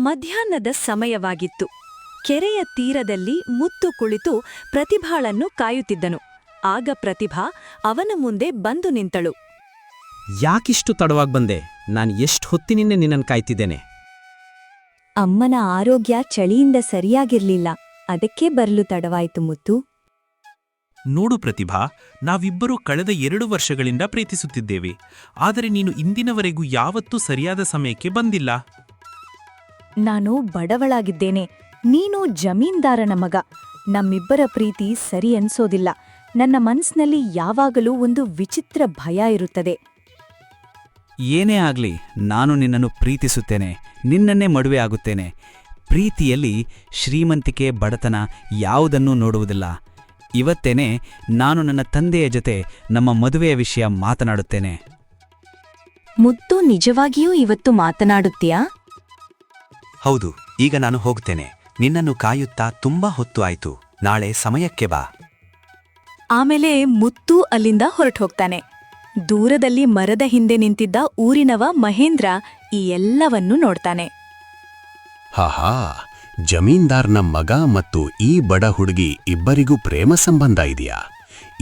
ಮಧ್ಯಾಹ್ನದ ಸಮಯವಾಗಿತ್ತು. ಕೆರೆಯ ತೀರದಲ್ಲಿ ಮುತ್ತು ಕುಳಿತು ಪ್ರತಿಭಾಳನ್ನು ಕಾಯುತ್ತಿದ್ದನು. ಆಗ ಪ್ರತಿಭಾ ಅವನ ಮುಂದೆ ಬಂದು ನಿಂತಳು. ಯಾಕಿಷ್ಟು ತಡವಾಗಿ ಬಂದೆ? ನಾನು ಎಷ್ಟು ಹೊತ್ತಿನಿಂದ ನಿನ್ನನ್ನು ಕಾಯ್ತಿದ್ದೇನೆ. ಅಮ್ಮನ ಆರೋಗ್ಯ ಚಳಿಯಿಂದ ಸರಿಯಾಗಿರ್ಲಿಲ್ಲ, ಅದಕ್ಕೆ ಬರಲು ತಡವಾಯಿತು ಮುತ್ತು. ನೋಡು ಪ್ರತಿಭಾ, ನಾವಿಬ್ಬರೂ ಕಳೆದ 2 ವರ್ಷಗಳಿಂದ ಪ್ರೀತಿಸುತ್ತಿದ್ದೇವೆ. ಆದರೆ ನೀನು ಇಂದಿನವರೆಗೂ ಯಾವತ್ತೂ ಸರಿಯಾದ ಸಮಯಕ್ಕೆ ಬಂದಿಲ್ಲ. ನಾನು ಬಡವಳಾಗಿದ್ದೇನೆ, ನೀನು ಜಮೀನ್ದಾರನ ಮಗ. ನಮ್ಮಿಬ್ಬರ ಪ್ರೀತಿ ಸರಿ ಅನ್ಸೋದಿಲ್ಲ. ನನ್ನ ಮನ್ಸ್ನಲ್ಲಿ ಯಾವಾಗಲೂ ಒಂದು ವಿಚಿತ್ರ ಭಯ ಇರುತ್ತದೆ. ಏನೇ ಆಗ್ಲಿ, ನಾನು ನಿನ್ನನ್ನು ಪ್ರೀತಿಸುತ್ತೇನೆ, ನಿನ್ನನ್ನೇ ಮದುವೆ ಆಗುತ್ತೇನೆ. ಪ್ರೀತಿಯಲ್ಲಿ ಶ್ರೀಮಂತಿಕೆ ಬಡತನ ಯಾವುದನ್ನೂ ನೋಡುವುದಿಲ್ಲ. ಇವತ್ತೇನೆ ನಾನು ನನ್ನ ತಂದೆಯ ಜೊತೆ ನಮ್ಮ ಮದುವೆಯ ವಿಷಯ ಮಾತನಾಡುತ್ತೇನೆ. ಮುತ್ತು, ನಿಜವಾಗಿಯೂ ಇವತ್ತು ಮಾತನಾಡುತ್ತೀಯಾ? ಹೌದು, ಈಗ ನಾನು ಹೋಗ್ತೇನೆ. ನಿನ್ನನ್ನು ಕಾಯುತ್ತಾ ತುಂಬಾ ಹೊತ್ತು ಆಯ್ತು. ನಾಳೆ ಸಮಯಕ್ಕೆ ಬಾ. ಆಮೇಲೆ ಮುತ್ತು ಅಲ್ಲಿಂದ ಹೊರಟೋಗ್ತಾನೆ. ದೂರದಲ್ಲಿ ಮರದ ಹಿಂದೆ ನಿಂತಿದ್ದ ಊರಿನವ ಮಹೇಂದ್ರ ಈ ಎಲ್ಲವನ್ನೂ ನೋಡ್ತಾನೆ. ಹಾಹಾ, ಜಮೀನ್ದಾರ್ನ ಮಗ ಮತ್ತು ಈ ಬಡ ಹುಡುಗಿ ಇಬ್ಬರಿಗೂ ಪ್ರೇಮ ಸಂಬಂಧ ಇದೆಯಾ?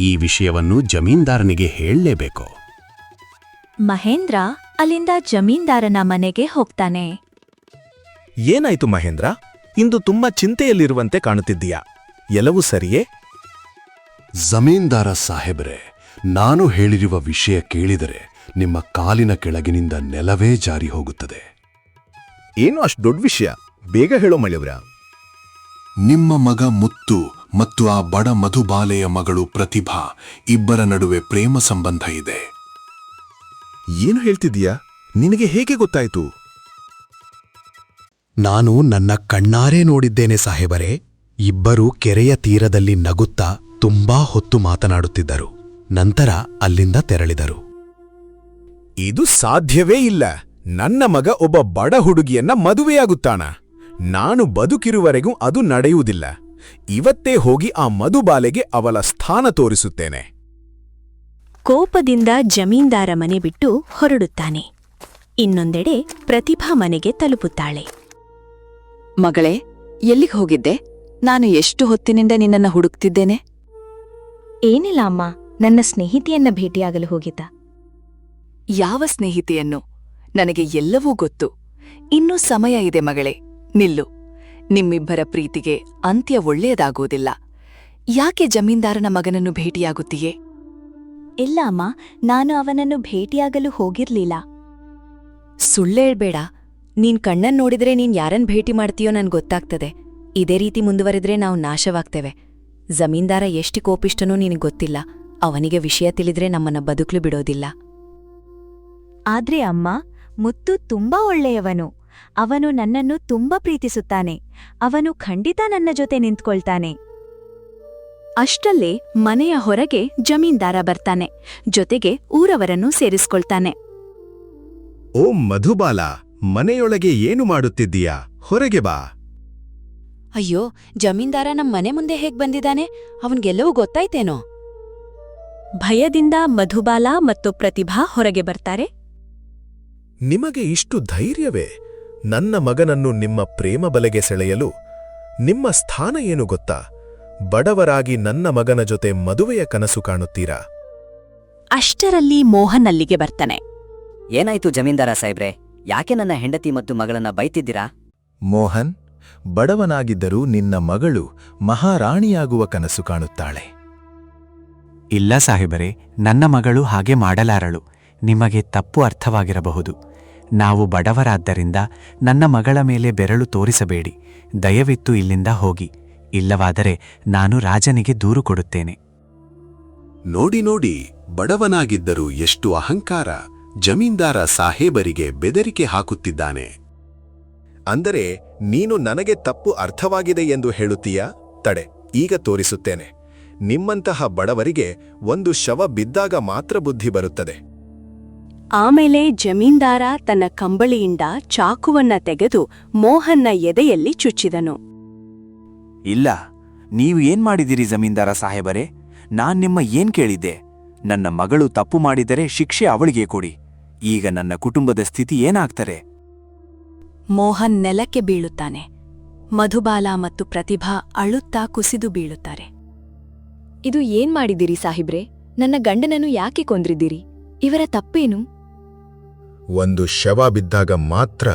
ಈ ವಿಷಯವನ್ನು ಜಮೀನ್ದಾರನಿಗೆ ಹೇಳಲೇಬೇಕು. ಮಹೇಂದ್ರ ಅಲ್ಲಿಂದ ಜಮೀನ್ದಾರನ ಮನೆಗೆ ಹೋಗ್ತಾನೆ. ಏನಾಯ್ತು ಮಹೇಂದ್ರ? ಇಂದು ತುಂಬಾ ಚಿಂತೆಯಲ್ಲಿರುವಂತೆ ಕಾಣುತ್ತಿದ್ದೀಯಾ. ಎಲ್ಲವೂ ಸರಿಯೇ? ಜಮೀನ್ದಾರ ಸಾಹೇಬರೇ, ನಾನು ಹೇಳಿರುವ ವಿಷಯ ಕೇಳಿದರೆ ನಿಮ್ಮ ಕಾಲಿನ ಕೆಳಗಿನಿಂದ ನೆಲವೇ ಜಾರಿ ಹೋಗುತ್ತದೆ. ಏನು ಅಷ್ಟು ದೊಡ್ಡ ವಿಷಯ? ಬೇಗ ಹೇಳೋ ಮಳೆವ್ರ. ನಿಮ್ಮ ಮಗ ಮುತ್ತು ಮತ್ತು ಆ ಬಡ ಮಧುಬಾಲೆಯ ಮಗಳು ಪ್ರತಿಭಾ ಇಬ್ಬರ ನಡುವೆ ಪ್ರೇಮ ಸಂಬಂಧ ಇದೆ. ಏನು ಹೇಳ್ತಿದ್ದೀಯಾ? ನಿನಗೆ ಹೇಗೆ ಗೊತ್ತಾಯ್ತು? ನಾನು ನನ್ನ ಕಣ್ಣಾರೇ ನೋಡಿದ್ದೇನೆ ಸಾಹೇಬರೇ. ಇಬ್ಬರೂ ಕೆರೆಯ ತೀರದಲ್ಲಿ ನಗುತ್ತಾ ತುಂಬಾ ಹೊತ್ತು ಮಾತನಾಡುತ್ತಿದ್ದರು. ನಂತರ ಅಲ್ಲಿಂದ ತೆರಳಿದರು. ಇದು ಸಾಧ್ಯವೇ ಇಲ್ಲ. ನನ್ನ ಮಗ ಒಬ್ಬ ಬಡ ಹುಡುಗಿಯನ್ನ ಮದುವೆಯಾಗುತ್ತಾನ? ನಾನು ಬದುಕಿರುವರೆಗೂ ಅದು ನಡೆಯುವುದಿಲ್ಲ. ಇವತ್ತೇ ಹೋಗಿ ಆ ಮಧುಬಾಲೆಗೆ ಅವಳ ಸ್ಥಾನ ತೋರಿಸುತ್ತೇನೆ. ಕೋಪದಿಂದ ಜಮೀನ್ದಾರ ಮನೆ ಬಿಟ್ಟು ಹೊರಡುತ್ತಾನೆ. ಇನ್ನೊಂದೆಡೆ ಪ್ರತಿಭಾ ಮನೆಗೆ ತಲುಪುತ್ತಾಳೆ. ಮಗಳೇ, ಎಲ್ಲಿಗೆ ಹೋಗಿದ್ದೆ? ನಾನು ಎಷ್ಟು ಹೊತ್ತಿನಿಂದ ನಿನ್ನನ್ನು ಹುಡುಕ್ತಿದ್ದೇನೆ. ಏನಿಲ್ಲ ಅಮ್ಮ, ನನ್ನ ಸ್ನೇಹಿತೆಯನ್ನ ಭೇಟಿಯಾಗಲು ಹೋಗಿದ್ದ. ಯಾವ ಸ್ನೇಹಿತೆಯನ್ನು? ನನಗೆ ಎಲ್ಲವೂ ಗೊತ್ತು. ಇನ್ನೂ ಸಮಯ ಇದೆ ಮಗಳೇ, ನಿಲ್ಲು. ನಿಮ್ಮಿಬ್ಬರ ಪ್ರೀತಿಗೆ ಅಂತ್ಯ ಒಳ್ಳೆಯದಾಗುವುದಿಲ್ಲ. ಯಾಕೆ ಜಮೀನ್ದಾರನ ಮಗನನ್ನು ಭೇಟಿಯಾಗುತ್ತೀಯೇ? ಇಲ್ಲ ಅಮ್ಮ, ನಾನು ಅವನನ್ನು ಭೇಟಿಯಾಗಲು ಹೋಗಿರ್ಲಿಲ್ಲ. ಸುಳ್ಳೇಳ್ಬೇಡ. ನೀನ್ ಕಣ್ಣನ್ ನೋಡಿದ್ರೆ ನೀನ್ ಯಾರನ್ ಭೇಟಿ ಮಾಡ್ತೀಯೋ ನನ್ಗೆ ಗೊತ್ತಾಗ್ತದೆ. ಇದೇ ರೀತಿ ಮುಂದುವರೆದ್ರೆ ನಾವು ನಾಶವಾಗ್ತೇವೆ. ಜಮೀನ್ದಾರ ಎಷ್ಟು ಕೋಪಿಷ್ಟನೂ ನಿನಗೆ ಗೊತ್ತಿಲ್ಲ. ಅವನಿಗೆ ವಿಷಯ ತಿಳಿದ್ರೆ ನಮ್ಮನ್ನ ಬದುಕಲು ಬಿಡೋದಿಲ್ಲ. ಆದ್ರೆ ಅಮ್ಮ, ಮುತ್ತು ತುಂಬಾ ಒಳ್ಳೆಯವನು. ಅವನು ನನ್ನನ್ನು ತುಂಬಾ ಪ್ರೀತಿಸುತ್ತಾನೆ. ಅವನು ಖಂಡಿತ ನನ್ನ ಜೊತೆ ನಿಂತ್ಕೊಳ್ತಾನೆ. ಅಷ್ಟಲ್ಲೇ ಮನೆಯ ಹೊರಗೆ ಜಮೀನ್ದಾರ ಬರ್ತಾನೆ. ಜೊತೆಗೆ ಊರವರನ್ನು ಸೇರಿಸ್ಕೊಳ್ತಾನೆ. ಓ ಮಧುಬಾಲ, ಮನೆಯೊಳಗೆ ಏನು ಮಾಡುತ್ತಿದ್ದೀಯಾ? ಹೊರಗೆ ಬಾ. ಅಯ್ಯೋ, ಜಮೀನ್ದಾರ ನಮ್ಮ ಮನೆ ಮುಂದೆ ಹೇಗ್ ಬಂದಿದ್ದಾನೆ? ಅವನ್ಗೆಲ್ಲವೂ ಗೊತ್ತಾಯ್ತೇನೋ? ಭಯದಿಂದ ಮಧುಬಾಲ ಮತ್ತು ಪ್ರತಿಭಾ ಹೊರಗೆ ಬರ್ತಾರೆ. ನಿಮಗೆ ಇಷ್ಟು ಧೈರ್ಯವೇ? ನನ್ನ ಮಗನನ್ನು ನಿಮ್ಮ ಪ್ರೇಮ ಬಲೆಗೆ ಸೆಳೆಯಲು? ನಿಮ್ಮ ಸ್ಥಾನ ಏನು ಗೊತ್ತಾ? ಬಡವರಾಗಿ ನನ್ನ ಮಗನ ಜೊತೆ ಮದುವೆಯ ಕನಸು ಕಾಣುತ್ತೀರಾ? ಅಷ್ಟರಲ್ಲಿ ಮೋಹನ್ ಅಲ್ಲಿಗೆ ಬರ್ತಾನೆ. ಏನಾಯ್ತು ಜಮೀನ್ದಾರ ಸಾಹೇಬ್ರೆ? ಯಾಕೆ ನನ್ನ ಹೆಂಡತಿ ಮತ್ತು ಮಗಳನ್ನ ಬೈತಿದ್ದೀರಾ? ಮೋಹನ್, ಬಡವನಾಗಿದ್ದರೂ ನಿನ್ನ ಮಗಳು ಮಹಾರಾಣಿಯಾಗುವ ಕನಸು ಕಾಣುತ್ತಾಳೆ. ಇಲ್ಲ ಸಾಹೇಬರೇ, ನನ್ನ ಮಗಳು ಹಾಗೆ ಮಾಡಲಾರಳು. ನಿಮಗೆ ತಪ್ಪು ಅರ್ಥವಾಗಿರಬಹುದು. ನಾವು ಬಡವರಾದ್ದರಿಂದ ನನ್ನ ಮಗಳ ಮೇಲೆ ಬೆರಳು ತೋರಿಸಬೇಡಿ. ದಯವಿಟ್ಟು ಇಲ್ಲಿಂದ ಹೋಗಿ. ಇಲ್ಲವಾದರೆ ನಾನು ರಾಜನಿಗೆ ದೂರು ಕೊಡುತ್ತೇನೆ. ನೋಡಿ ನೋಡಿ, ಬಡವನಾಗಿದ್ದರೂ ಎಷ್ಟು ಅಹಂಕಾರ! ಜಮೀನ್ದಾರ ಸಾಹೇಬರಿಗೆ ಬೆದರಿಕೆ ಹಾಕುತ್ತಿದ್ದಾನೆ. ಅಂದರೆ ನೀನು ನನಗೆ ತಪ್ಪು ಅರ್ಥವಾಗಿದೆ ಎಂದು ಹೇಳುತ್ತೀಯಾ? ತಡೆ, ಈಗ ತೋರಿಸುತ್ತೇನೆ. ನಿಮ್ಮಂತಹ ಬಡವರಿಗೆ ಒಂದು ಶವ ಬಿದ್ದಾಗ ಮಾತ್ರ ಬುದ್ಧಿ ಬರುತ್ತದೆ. ಆಮೇಲೆ ಜಮೀನ್ದಾರ ತನ್ನ ಕಂಬಳಿಯಿಂದ ಚಾಕುವನ್ನ ತೆಗೆದು ಮೋಹನ್ನ ಎದೆಯಲ್ಲಿ ಚುಚ್ಚಿದನು. ಇಲ್ಲ, ನೀವು ಏನ್ ಮಾಡಿದಿರಿ ಜಮೀನ್ದಾರ ಸಾಹೇಬರೇ? ನಾನ್ ನಿಮ್ಮ ಏನ್ ಕೇಳಿದ್ದೆ? ನನ್ನ ಮಗಳು ತಪ್ಪು ಮಾಡಿದರೆ ಶಿಕ್ಷೆ ಅವಳಿಗೆ ಕೊಡಿ. ಈಗ ನನ್ನ ಕುಟುಂಬದ ಸ್ಥಿತಿ ಏನಾಗ್ತಾರೆ? ಮೋಹನ್ ನೆಲಕ್ಕೆ ಬೀಳುತ್ತಾನೆ. ಮಧುಬಾಲ ಮತ್ತು ಪ್ರತಿಭಾ ಅಳುತ್ತಾ ಕುಸಿದು ಬೀಳುತ್ತಾರೆ. ಇದು ಏನ್ ಮಾಡಿದಿರಿ ಸಾಹಿಬ್ರೆ? ನನ್ನ ಗಂಡನನ್ನು ಯಾಕೆ ಕೊಂದ್ರಿದ್ದೀರಿ? ಇವರ ತಪ್ಪೇನು? ಒಂದು ಶವ ಬಿದ್ದಾಗ ಮಾತ್ರ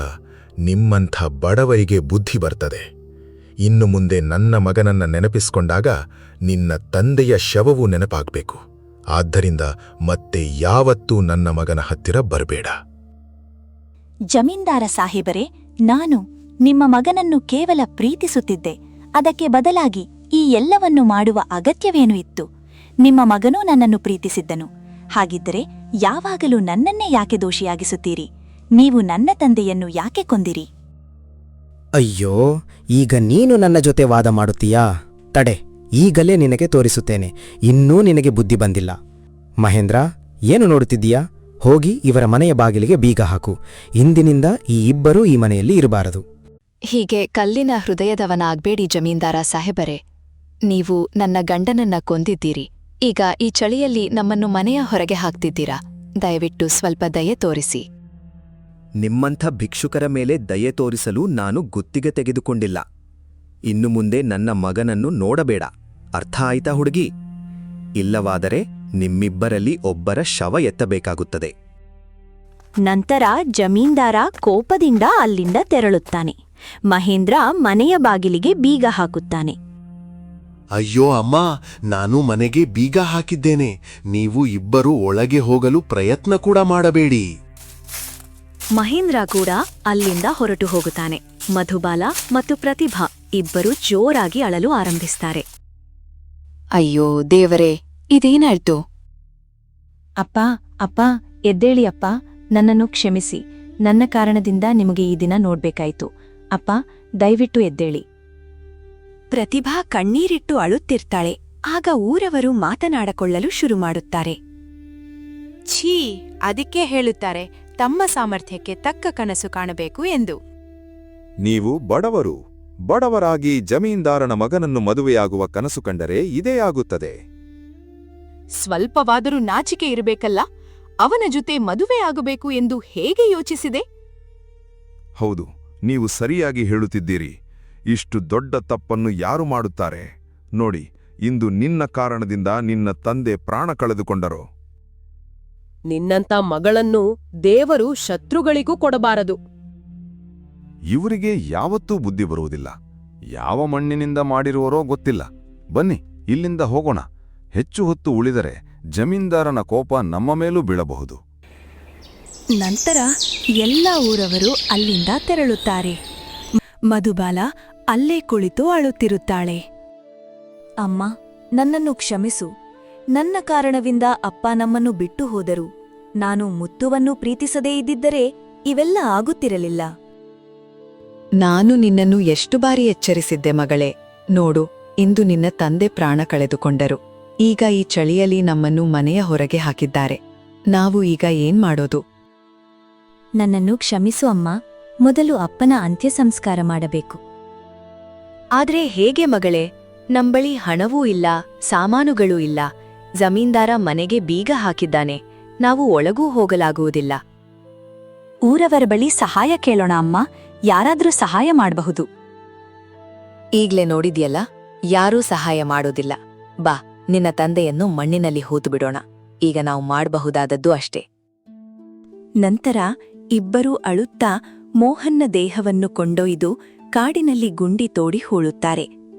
ನಿಮ್ಮಂಥ ಬಡವರಿಗೆ ಬುದ್ಧಿ ಬರ್ತದೆ. ಇನ್ನು ಮುಂದೆ ನನ್ನ ಮಗನನ್ನ ನೆನಪಿಸ್ಕೊಂಡಾಗ ನಿನ್ನ ತಂದೆಯ ಶವವೂ ನೆನಪಾಗ್ಬೇಕು. ಆದ್ದರಿಂದ ಮತ್ತೆ ಯಾವತ್ತೂ ನನ್ನ ಮಗನ ಹತ್ತಿರ ಬರಬೇಡ. ಜಮೀನ್ದಾರ ಸಾಹೇಬರೇ, ನಾನು ನಿಮ್ಮ ಮಗನನ್ನು ಕೇವಲ ಪ್ರೀತಿಸುತ್ತಿದ್ದೆ. ಅದಕ್ಕೆ ಬದಲಾಗಿ ಈ ಎಲ್ಲವನ್ನು ಮಾಡುವ ಅಗತ್ಯವೇನು ಇತ್ತು? ನಿಮ್ಮ ಮಗನೂ ನನ್ನನ್ನು ಪ್ರೀತಿಸಿದ್ದನು. ಹಾಗಿದ್ದರೆ ಯಾವಾಗಲೂ ನನ್ನನ್ನೇ ಯಾಕೆ ದೋಷಿಯಾಗಿಸುತ್ತೀರಿ? ನೀವು ನನ್ನ ತಂದೆಯನ್ನು ಯಾಕೆ ಕೊಂದಿರಿ? ಅಯ್ಯೋ, ಈಗ ನೀನು ನನ್ನ ಜೊತೆ ವಾದ ಮಾಡುತ್ತೀಯಾ? ತಡೆ, ಈಗಲೇ ನಿನಗೆ ತೋರಿಸುತ್ತೇನೆ. ಇನ್ನೂ ನಿನಗೆ ಬುದ್ಧಿ ಬಂದಿಲ್ಲ. ಮಹೇಂದ್ರ, ಏನು ನೋಡುತ್ತಿದ್ದೀಯಾ? ಹೋಗಿ ಇವರ ಮನೆಯ ಬಾಗಿಲಿಗೆ ಬೀಗ ಹಾಕು. ಇಂದಿನಿಂದ ಈ ಇಬ್ಬರೂ ಈ ಮನೆಯಲ್ಲಿ ಇರಬಾರದು. ಹೀಗೆ ಕಲ್ಲಿನ ಹೃದಯದವನಾಗ್ಬೇಡಿ ಜಮೀನ್ದಾರ ಸಾಹೇಬರೇ. ನೀವು ನನ್ನ ಗಂಡನನ್ನ ಕೊಂದಿದ್ದೀರಿ. ಈಗ ಈ ಚಳಿಯಲ್ಲಿ ನಮ್ಮನ್ನು ಮನೆಯ ಹೊರಗೆ ಹಾಕ್ತಿದ್ದೀರಾ. ದಯವಿಟ್ಟು ಸ್ವಲ್ಪ ದಯೆ ತೋರಿಸಿ. ನಿಮ್ಮಂಥ ಭಿಕ್ಷುಕರ ಮೇಲೆ ದಯೆ ತೋರಿಸಲು ನಾನು ಗುತ್ತಿಗೆ ತೆಗೆದುಕೊಂಡಿಲ್ಲ. ಇನ್ನು ಮುಂದೆ ನನ್ನ ಮಗನನ್ನು ನೋಡಬೇಡ. ಅರ್ಥ ಆಯ್ತಾ ಹುಡುಗಿ? ಇಲ್ಲವಾದರೆ ನಿಮ್ಮಿಬ್ಬರಲ್ಲಿ ಒಬ್ಬರ ಶವ ಎತ್ತಬೇಕಾಗುತ್ತದೆ. ನಂತರ ಜಮೀನ್ದಾರ ಕೋಪದಿಂದ ಅಲ್ಲಿಂದ ತೆರಳುತ್ತಾನೆ. ಮಹೇಂದ್ರ ಮನೆಯ ಬಾಗಿಲಿಗೆ ಬೀಗ ಹಾಕುತ್ತಾನೆ. ಅಯ್ಯೋ ಅಮ್ಮ, ನಾನು ಮನೆಗೆ ಬೀಗ ಹಾಕಿದ್ದೇನೆ. ನೀವು ಇಬ್ಬರೂ ಒಳಗೆ ಹೋಗಲು ಪ್ರಯತ್ನ ಕೂಡ ಮಾಡಬೇಡಿ. ಮಹೇಂದ್ರ ಕೂಡ ಅಲ್ಲಿಂದ ಹೊರಟು ಹೋಗುತ್ತಾನೆ. ಮಧುಬಾಲ ಮತ್ತು ಪ್ರತಿಭಾ ಇಬ್ಬರು ಜೋರಾಗಿ ಅಳಲು ಆರಂಭಿಸ್ತಾರೆ. ಅಯ್ಯೋ ದೇವರೇ, ಇದೇನಾಯ್ತು? ಅಪ್ಪ, ಅಪ್ಪ, ಎದ್ದೇಳಿ ಅಪ್ಪ, ನನ್ನನ್ನು ಕ್ಷಮಿಸಿ. ನನ್ನ ಕಾರಣದಿಂದ ನಿಮಗೆ ಈ ದಿನ ನೋಡ್ಬೇಕಾಯ್ತು. ಅಪ್ಪ, ದಯವಿಟ್ಟು ಎದ್ದೇಳಿ. ಪ್ರತಿಭಾ ಕಣ್ಣೀರಿಟ್ಟು ಅಳುತ್ತಿರ್ತಾಳೆ. ಆಗ ಊರವರು ಮಾತನಾಡಿಕೊಳ್ಳಲು ಶುರು ಮಾಡುತ್ತಾರೆ. ಛೀ, ಅದಕ್ಕೆ ಹೇಳುತ್ತಾರೆ ತಮ್ಮ ಸಾಮರ್ಥ್ಯಕ್ಕೆ ತಕ್ಕ ಕನಸು ಕಾಣಬೇಕು ಎಂದು. ನೀವು ಬಡವರಾಗಿ ಜಮೀನ್ದಾರನ ಮಗನನ್ನು ಮದುವೆಯಾಗುವ ಕನಸು ಕಂಡರೆ ಇದೇ ಆಗುತ್ತದೆ. ಸ್ವಲ್ಪವಾದರೂ ನಾಚಿಕೆ ಇರಬೇಕಲ್ಲ. ಅವನ ಜೊತೆ ಮದುವೆಯಾಗಬೇಕು ಎಂದು ಹೇಗೆ ಯೋಚಿಸಿದೆ? ಹೌದು, ನೀವು ಸರಿಯಾಗಿ ಹೇಳುತ್ತಿದ್ದೀರಿ. ಇಷ್ಟು ದೊಡ್ಡ ತಪ್ಪನ್ನು ಯಾರು ಮಾಡುತ್ತಾರೆ? ನೋಡಿ, ಇಂದು ನಿನ್ನ ಕಾರಣದಿಂದ ನಿನ್ನ ತಂದೆ ಪ್ರಾಣ ಕಳೆದುಕೊಂಡರು. ನಿನ್ನಂತ ಮಗಳನ್ನು ದೇವರು ಶತ್ರುಗಳಿಗೂ ಕೊಡಬಾರದು. ಇವರಿಗೆ ಯಾವತ್ತೂ ಬುದ್ಧಿ ಬರುವುದಿಲ್ಲ. ಯಾವ ಮಣ್ಣಿನಿಂದ ಮಾಡಿರುವರೋ ಗೊತ್ತಿಲ್ಲ. ಬನ್ನಿ, ಇಲ್ಲಿಂದ ಹೋಗೋಣ. ಹೆಚ್ಚು ಹೊತ್ತು ಉಳಿದರೆ ಜಮೀನ್ದಾರನ ಕೋಪ ನಮ್ಮ ಮೇಲೂ ಬೀಳಬಹುದು. ನಂತರ ಎಲ್ಲ ಊರವರು ಅಲ್ಲಿಂದ ತೆರಳುತ್ತಾರೆ. ಮಧುಬಾಲ ಅಲ್ಲೇ ಕುಳಿತು ಅಳುತ್ತಿರುತ್ತಾಳೆ. ಅಮ್ಮ, ನನ್ನನ್ನು ಕ್ಷಮಿಸು. ನನ್ನ ಕಾರಣವಿಂದ ಅಪ್ಪ ನಮ್ಮನ್ನು ಬಿಟ್ಟು ಹೋದರು. ನಾನು ಮುತ್ತುವನ್ನು ಪ್ರೀತಿಸದೇ ಇದ್ದಿದ್ದರೆ ಇವೆಲ್ಲ ಆಗುತ್ತಿರಲಿಲ್ಲ. ನಾನು ನಿನ್ನನ್ನು ಎಷ್ಟು ಬಾರಿ ಎಚ್ಚರಿಸಿದ್ದೆ ಮಗಳೇ. ನೋಡು, ಇಂದು ನಿನ್ನ ತಂದೆ ಪ್ರಾಣ ಕಳೆದುಕೊಂಡರು. ಈಗ ಈ ಚಳಿಯಲ್ಲಿ ನಮ್ಮನ್ನು ಮನೆಯ ಹೊರಗೆ ಹಾಕಿದ್ದಾರೆ. ನಾವು ಈಗ ಏನ್ ಮಾಡೋದು? ನನ್ನನ್ನು ಕ್ಷಮಿಸು ಅಮ್ಮ. ಮೊದಲು ಅಪ್ಪನ ಅಂತ್ಯ ಸಂಸ್ಕಾರ ಮಾಡಬೇಕು. ಆದ್ರೆ ಹೇಗೆ ಮಗಳೇ? ನಂಬಳಿ ಹಣವೂ ಇಲ್ಲ, ಸಾಮಾನುಗಳೂ ಇಲ್ಲ. ಜಮೀನ್ದಾರ ಮನೆಗೆ ಬೀಗ ಹಾಕಿದ್ದಾನೆ. ನಾವು ಒಳಗೂ ಹೋಗಲಾಗುವುದಿಲ್ಲ. ಊರವರ ಬಳಿ ಸಹಾಯ ಕೇಳೋಣ ಅಮ್ಮ. ಯಾರಾದ್ರೂ ಸಹಾಯ ಮಾಡಬಹುದು. ಈಗ್ಲೇ ನೋಡಿದ್ಯಲ್ಲ, ಯಾರೂ ಸಹಾಯ ಮಾಡೋದಿಲ್ಲ. ಬಾ, ನಿನ್ನ ತಂದೆಯನ್ನು ಮಣ್ಣಿನಲ್ಲಿ ಹೂತು ಬಿಡೋಣ. ಈಗ ನಾವು ಮಾಡಬಹುದಾದದ್ದು ಅಷ್ಟೇ. ನಂತರ ಇಬ್ಬರೂ ಅಳುತ್ತಾ ಮೋಹನ್ನ ದೇಹವನ್ನು ಕೊಂಡೊಯ್ದು ಕಾಡಿನಲ್ಲಿ ಗುಂಡಿ ತೋಡಿ ಹೂಳುತ್ತಾರೆ.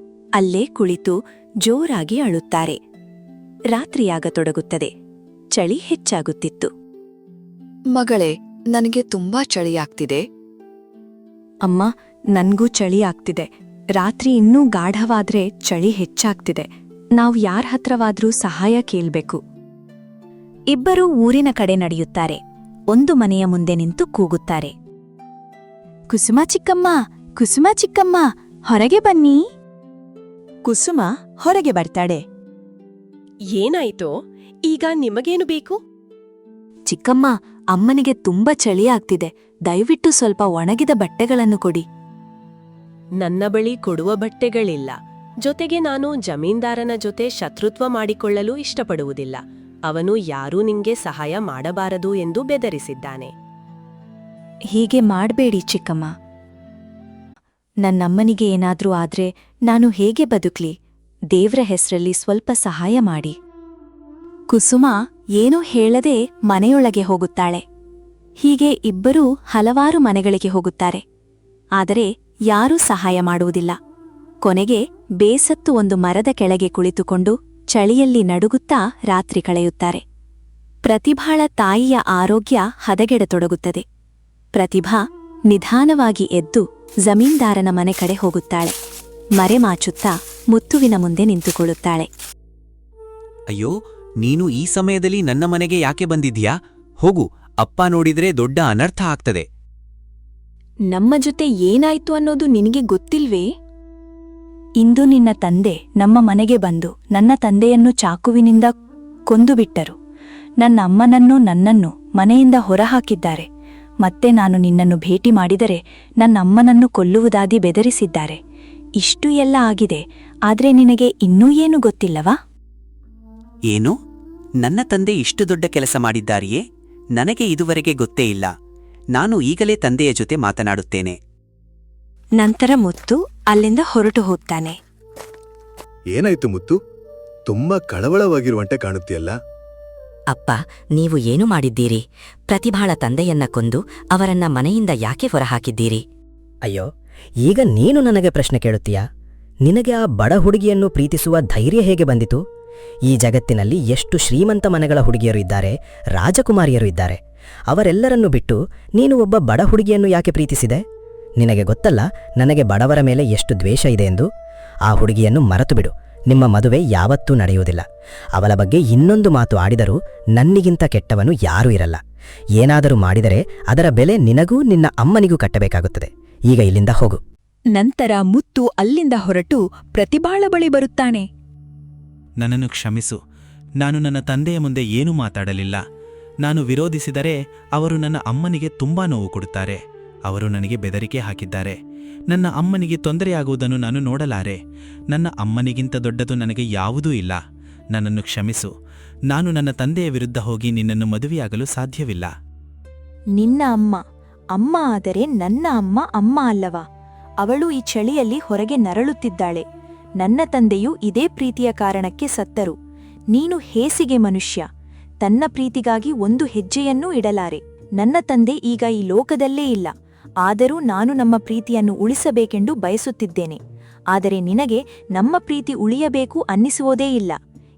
ಅಲ್ಲೇ ಕುಳಿತು ಜೋರಾಗಿ ಅಳುತ್ತಾರೆ. ರಾತ್ರಿಯಾಗತೊಡಗುತ್ತದೆ. ಚಳಿ ಹೆಚ್ಚಾಗುತ್ತಿತ್ತು. ಮಗಳೇ, ನನಗೆ ತುಂಬಾ ಚಳಿಯಾಗ್ತಿದೆ. ಅಮ್ಮ, ನನ್ಗೂ ಚಳಿ ಆಗ್ತಿದೆ. ರಾತ್ರಿ ಇನ್ನೂ ಗಾಢವಾದ್ರೆ ಚಳಿ ಹೆಚ್ಚಾಗ್ತಿದೆ. ನಾವು ಯಾರ ಹತ್ರವಾದ್ರೂ ಸಹಾಯ ಕೇಳ್ಬೇಕು. ಇಬ್ಬರೂ ಊರಿನ ಕಡೆ ನಡೆಯುತ್ತಾರೆ. ಒಂದು ಮನೆಯ ಮುಂದೆ ನಿಂತು ಕೂಗುತ್ತಾರೆ. ಕುಸುಮ ಚಿಕ್ಕಮ್ಮ, ಕುಸುಮ ಚಿಕ್ಕಮ್ಮ, ಹೊರಗೆ ಬನ್ನಿ. ಕುಸುಮ ಹೊರಗೆ ಬರ್ತಾಳೆ. ಏನಾಯ್ತೋ? ಈಗ ನಿಮಗೇನು ಬೇಕು? ಚಿಕ್ಕಮ್ಮ, ಅಮ್ಮನಿಗೆ ತುಂಬಾ ಚಳಿ ಆಗ್ತಿದೆ. ದಯವಿಟ್ಟು ಸ್ವಲ್ಪ ಒಣಗಿದ ಬಟ್ಟೆಗಳನ್ನು ಕೊಡಿ. ನನ್ನ ಬಳಿ ಕೊಡುವ ಬಟ್ಟೆಗಳಿಲ್ಲ. ಜೊತೆಗೆ ನಾನು ಜಮೀನ್ದಾರನ ಜೊತೆ ಶತ್ರುತ್ವ ಮಾಡಿಕೊಳ್ಳಲು ಇಷ್ಟಪಡುವುದಿಲ್ಲ. ಅವನು ಯಾರೂ ನಿಂಗೆ ಸಹಾಯ ಮಾಡಬಾರದು ಎಂದು ಬೆದರಿಸಿದ್ದಾನೆ. ಹೀಗೆ ಮಾಡ್ಬೇಡಿ ಚಿಕ್ಕಮ್ಮ. ನನ್ನಮ್ಮನಿಗೆ ಏನಾದ್ರೂ ಆದ್ರೆ ನಾನು ಹೇಗೆ ಬದುಕ್ಲಿ? ದೇವ್ರ ಹೆಸ್ರಲ್ಲಿ ಸ್ವಲ್ಪ ಸಹಾಯ ಮಾಡಿ. ಕುಸುಮ ಏನೂ ಹೇಳದೆ ಮನೆಯೊಳಗೆ ಹೋಗುತ್ತಾಳೆ. ಹೀಗೆ ಇಬ್ಬರೂ ಹಲವಾರು ಮನೆಗಳಿಗೆ ಹೋಗುತ್ತಾರೆ. ಆದರೆ ಯಾರೂ ಸಹಾಯ ಮಾಡುವುದಿಲ್ಲ. ಕೊನೆಗೆ ಬೇಸತ್ತು ಒಂದು ಮರದ ಕೆಳಗೆ ಕುಳಿತುಕೊಂಡು ಚಳಿಯಲ್ಲಿ ನಡುಗುತ್ತಾ ರಾತ್ರಿ ಕಳೆಯುತ್ತಾರೆ. ಪ್ರತಿಭಾಳ ತಾಯಿಯ ಆರೋಗ್ಯ ಹದಗೆಡತೊಡಗುತ್ತದೆ. ಪ್ರತಿಭಾ ನಿಧಾನವಾಗಿ ಎದ್ದು ಜಮೀನ್ದಾರನ ಮನೆ ಕಡೆ ಹೋಗುತ್ತಾಳೆ. ಮರೆಮಾಚುತ್ತಾ ಮುತ್ತುವಿನ ಮುಂದೆ ನಿಂತುಕೊಳ್ಳುತ್ತಾಳೆ. ಅಯ್ಯೋ, ನೀನು ಈ ಸಮಯದಲ್ಲಿ ನನ್ನ ಮನೆಗೆ ಯಾಕೆ ಬಂದಿದ್ಯಾ? ಹೋಗು, ಅಪ್ಪ ನೋಡಿದ್ರೆ ದೊಡ್ಡ ಅನರ್ಥ ಆಗ್ತದೆ. ನಮ್ಮ ಜೊತೆ ಏನಾಯ್ತು ಅನ್ನೋದು ನಿನಗೆ ಗೊತ್ತಿಲ್ವೇ? ಇಂದು ನಿನ್ನ ತಂದೆ ನಮ್ಮ ಮನೆಗೆ ಬಂದು ನನ್ನ ತಂದೆಯನ್ನು ಚಾಕುವಿನಿಂದ ಕೊಂದುಬಿಟ್ಟರು. ನನ್ನ ಅಮ್ಮನನ್ನೂ ನನ್ನನ್ನು ಮನೆಯಿಂದ ಹೊರಹಾಕಿದ್ದಾರೆ. ಮತ್ತೆ ನಾನು ನಿನ್ನನ್ನು ಭೇಟಿ ಮಾಡಿದರೆ ನನ್ನ ಅಮ್ಮನನ್ನು ಕೊಲ್ಲುವುದಾಗಿ ಬೆದರಿಸಿದ್ದಾರೆ. ಇಷ್ಟು ಎಲ್ಲ ಆಗಿದೆ, ಆದ್ರೆ ನಿನಗೆ ಇನ್ನೂ ಏನು ಗೊತ್ತಿಲ್ಲವಾ? ಏನು? ನನ್ನ ತಂದೆ ಇಷ್ಟು ದೊಡ್ಡ ಕೆಲಸ ಮಾಡಿದ್ದಾರೆಯೇ? ನನಗೆ ಇದುವರೆಗೆ ಗೊತ್ತೇ ಇಲ್ಲ. ನಾನು ಈಗಲೇ ತಂದೆಯ ಜೊತೆ ಮಾತನಾಡುತ್ತೇನೆ. ನಂತರ ಮುತ್ತು ಅಲ್ಲಿಂದ ಹೊರಟು ಹೋಗ್ತಾನೆ. ಏನಾಯ್ತು ಮುತ್ತು? ತುಂಬಾ ಕಳವಳವಾಗಿರುವಂತೆ ಕಾಣುತ್ತೀಯಲ್ಲ. ಅಪ್ಪ, ನೀವು ಏನು ಮಾಡಿದ್ದೀರಿ? ಪ್ರತಿಭಾಳ ತಂದೆಯನ್ನ ಕೊಂದು ಅವರನ್ನ ಮನೆಯಿಂದ ಯಾಕೆ ಹೊರಹಾಕಿದ್ದೀರಿ? ಅಯ್ಯೋ, ಈಗ ನೀನು ನನಗೆ ಪ್ರಶ್ನೆ ಕೇಳುತ್ತೀಯಾ? ನಿನಗೆ ಆ ಬಡ ಹುಡುಗಿಯನ್ನು ಪ್ರೀತಿಸುವ ಧೈರ್ಯ ಹೇಗೆ ಬಂದಿತು? ಈ ಜಗತ್ತಿನಲ್ಲಿ ಎಷ್ಟು ಶ್ರೀಮಂತ ಮನೆಗಳ ಹುಡುಗಿಯರು ಇದ್ದಾರೆ, ರಾಜಕುಮಾರಿಯರು ಇದ್ದಾರೆ. ಅವರೆಲ್ಲರನ್ನು ಬಿಟ್ಟು ನೀನು ಒಬ್ಬ ಬಡ ಹುಡುಗಿಯನ್ನು ಯಾಕೆ ಪ್ರೀತಿಸಿದೆ? ನಿನಗೆ ಗೊತ್ತಲ್ಲ ನನಗೆ ಬಡವರ ಮೇಲೆ ಎಷ್ಟು ದ್ವೇಷ ಇದೆ ಎಂದು. ಆ ಹುಡುಗಿಯನ್ನು ಮರೆತು ಬಿಡು. ನಿಮ್ಮ ಮದುವೆ ಯಾವತ್ತೂ ನಡೆಯುವುದಿಲ್ಲ. ಅವಳ ಬಗ್ಗೆ ಇನ್ನೊಂದು ಮಾತು ಆಡಿದರೂ ನನ್ನಿಗಿಂತ ಕೆಟ್ಟವನು ಯಾರೂ ಇರಲ್ಲ. ಏನಾದರೂ ಮಾಡಿದರೆ ಅದರ ಬೆಲೆ ನಿನಗೂ ನಿನ್ನ ಅಮ್ಮನಿಗೂ ಕಟ್ಟಬೇಕಾಗುತ್ತದೆ. ಈಗ ಇಲ್ಲಿಂದ ಹೋಗು. ನಂತರ ಮುತ್ತು ಅಲ್ಲಿಂದ ಹೊರಟು ಪ್ರತಿಭಾಳ ಬಳಿ ಬರುತ್ತಾನೆ. ನನ್ನನ್ನು ಕ್ಷಮಿಸು. ನಾನು ನನ್ನ ತಂದೆಯ ಮುಂದೆ ಏನೂ ಮಾತಾಡಲಿಲ್ಲ. ನಾನು ವಿರೋಧಿಸಿದರೆ ಅವರು ನನ್ನ ಅಮ್ಮನಿಗೆ ತುಂಬಾ ನೋವು ಕೊಡುತ್ತಾರೆ. ಅವರು ನನಗೆ ಬೆದರಿಕೆ ಹಾಕಿದ್ದಾರೆ. ನನ್ನ ಅಮ್ಮನಿಗೆ ತೊಂದರೆಯಾಗುವುದನ್ನು ನಾನು ನೋಡಲಾರೆ. ನನ್ನ ಅಮ್ಮನಿಗಿಂತ ದೊಡ್ಡದು ನನಗೆ ಯಾವುದೂ ಇಲ್ಲ. ನನ್ನನ್ನು ಕ್ಷಮಿಸು. ನಾನು ನನ್ನ ತಂದೆಯ ವಿರುದ್ಧ ಹೋಗಿ ನಿನ್ನನ್ನು ಮದುವೆಯಾಗಲು ಸಾಧ್ಯವಿಲ್ಲ. ನಿನ್ನ ಅಮ್ಮ ಆದರೆ ನನ್ನ ಅಮ್ಮ ಅಲ್ಲವಾ? ಅವಳು ಈ ಚಳಿಯಲ್ಲಿ ಹೊರಗೆ ನರಳುತ್ತಿದ್ದಾಳೆ. ನನ್ನ ತಂದೆಯೂ ಇದೇ ಪ್ರೀತಿಯ ಕಾರಣಕ್ಕೆ ಸತ್ತರು. ನೀನು ಹೇಸಿಗೆ ಮನುಷ್ಯ. ತನ್ನ ಪ್ರೀತಿಗಾಗಿ ಒಂದು ಹೆಜ್ಜೆಯನ್ನೂ ಇಡಲಾರೆ. ನನ್ನ ತಂದೆ ಈಗ ಈ ಲೋಕದಲ್ಲೇ ಇಲ್ಲ. ಆದರೂ ನಾನು ನಮ್ಮ ಪ್ರೀತಿಯನ್ನು ಉಳಿಸಬೇಕೆಂದು ಬಯಸುತ್ತಿದ್ದೇನೆ. ಆದರೆ ನಿನಗೆ ನಮ್ಮ ಪ್ರೀತಿ ಉಳಿಯಬೇಕು ಅನ್ನಿಸುವುದೇ ಇಲ್ಲ.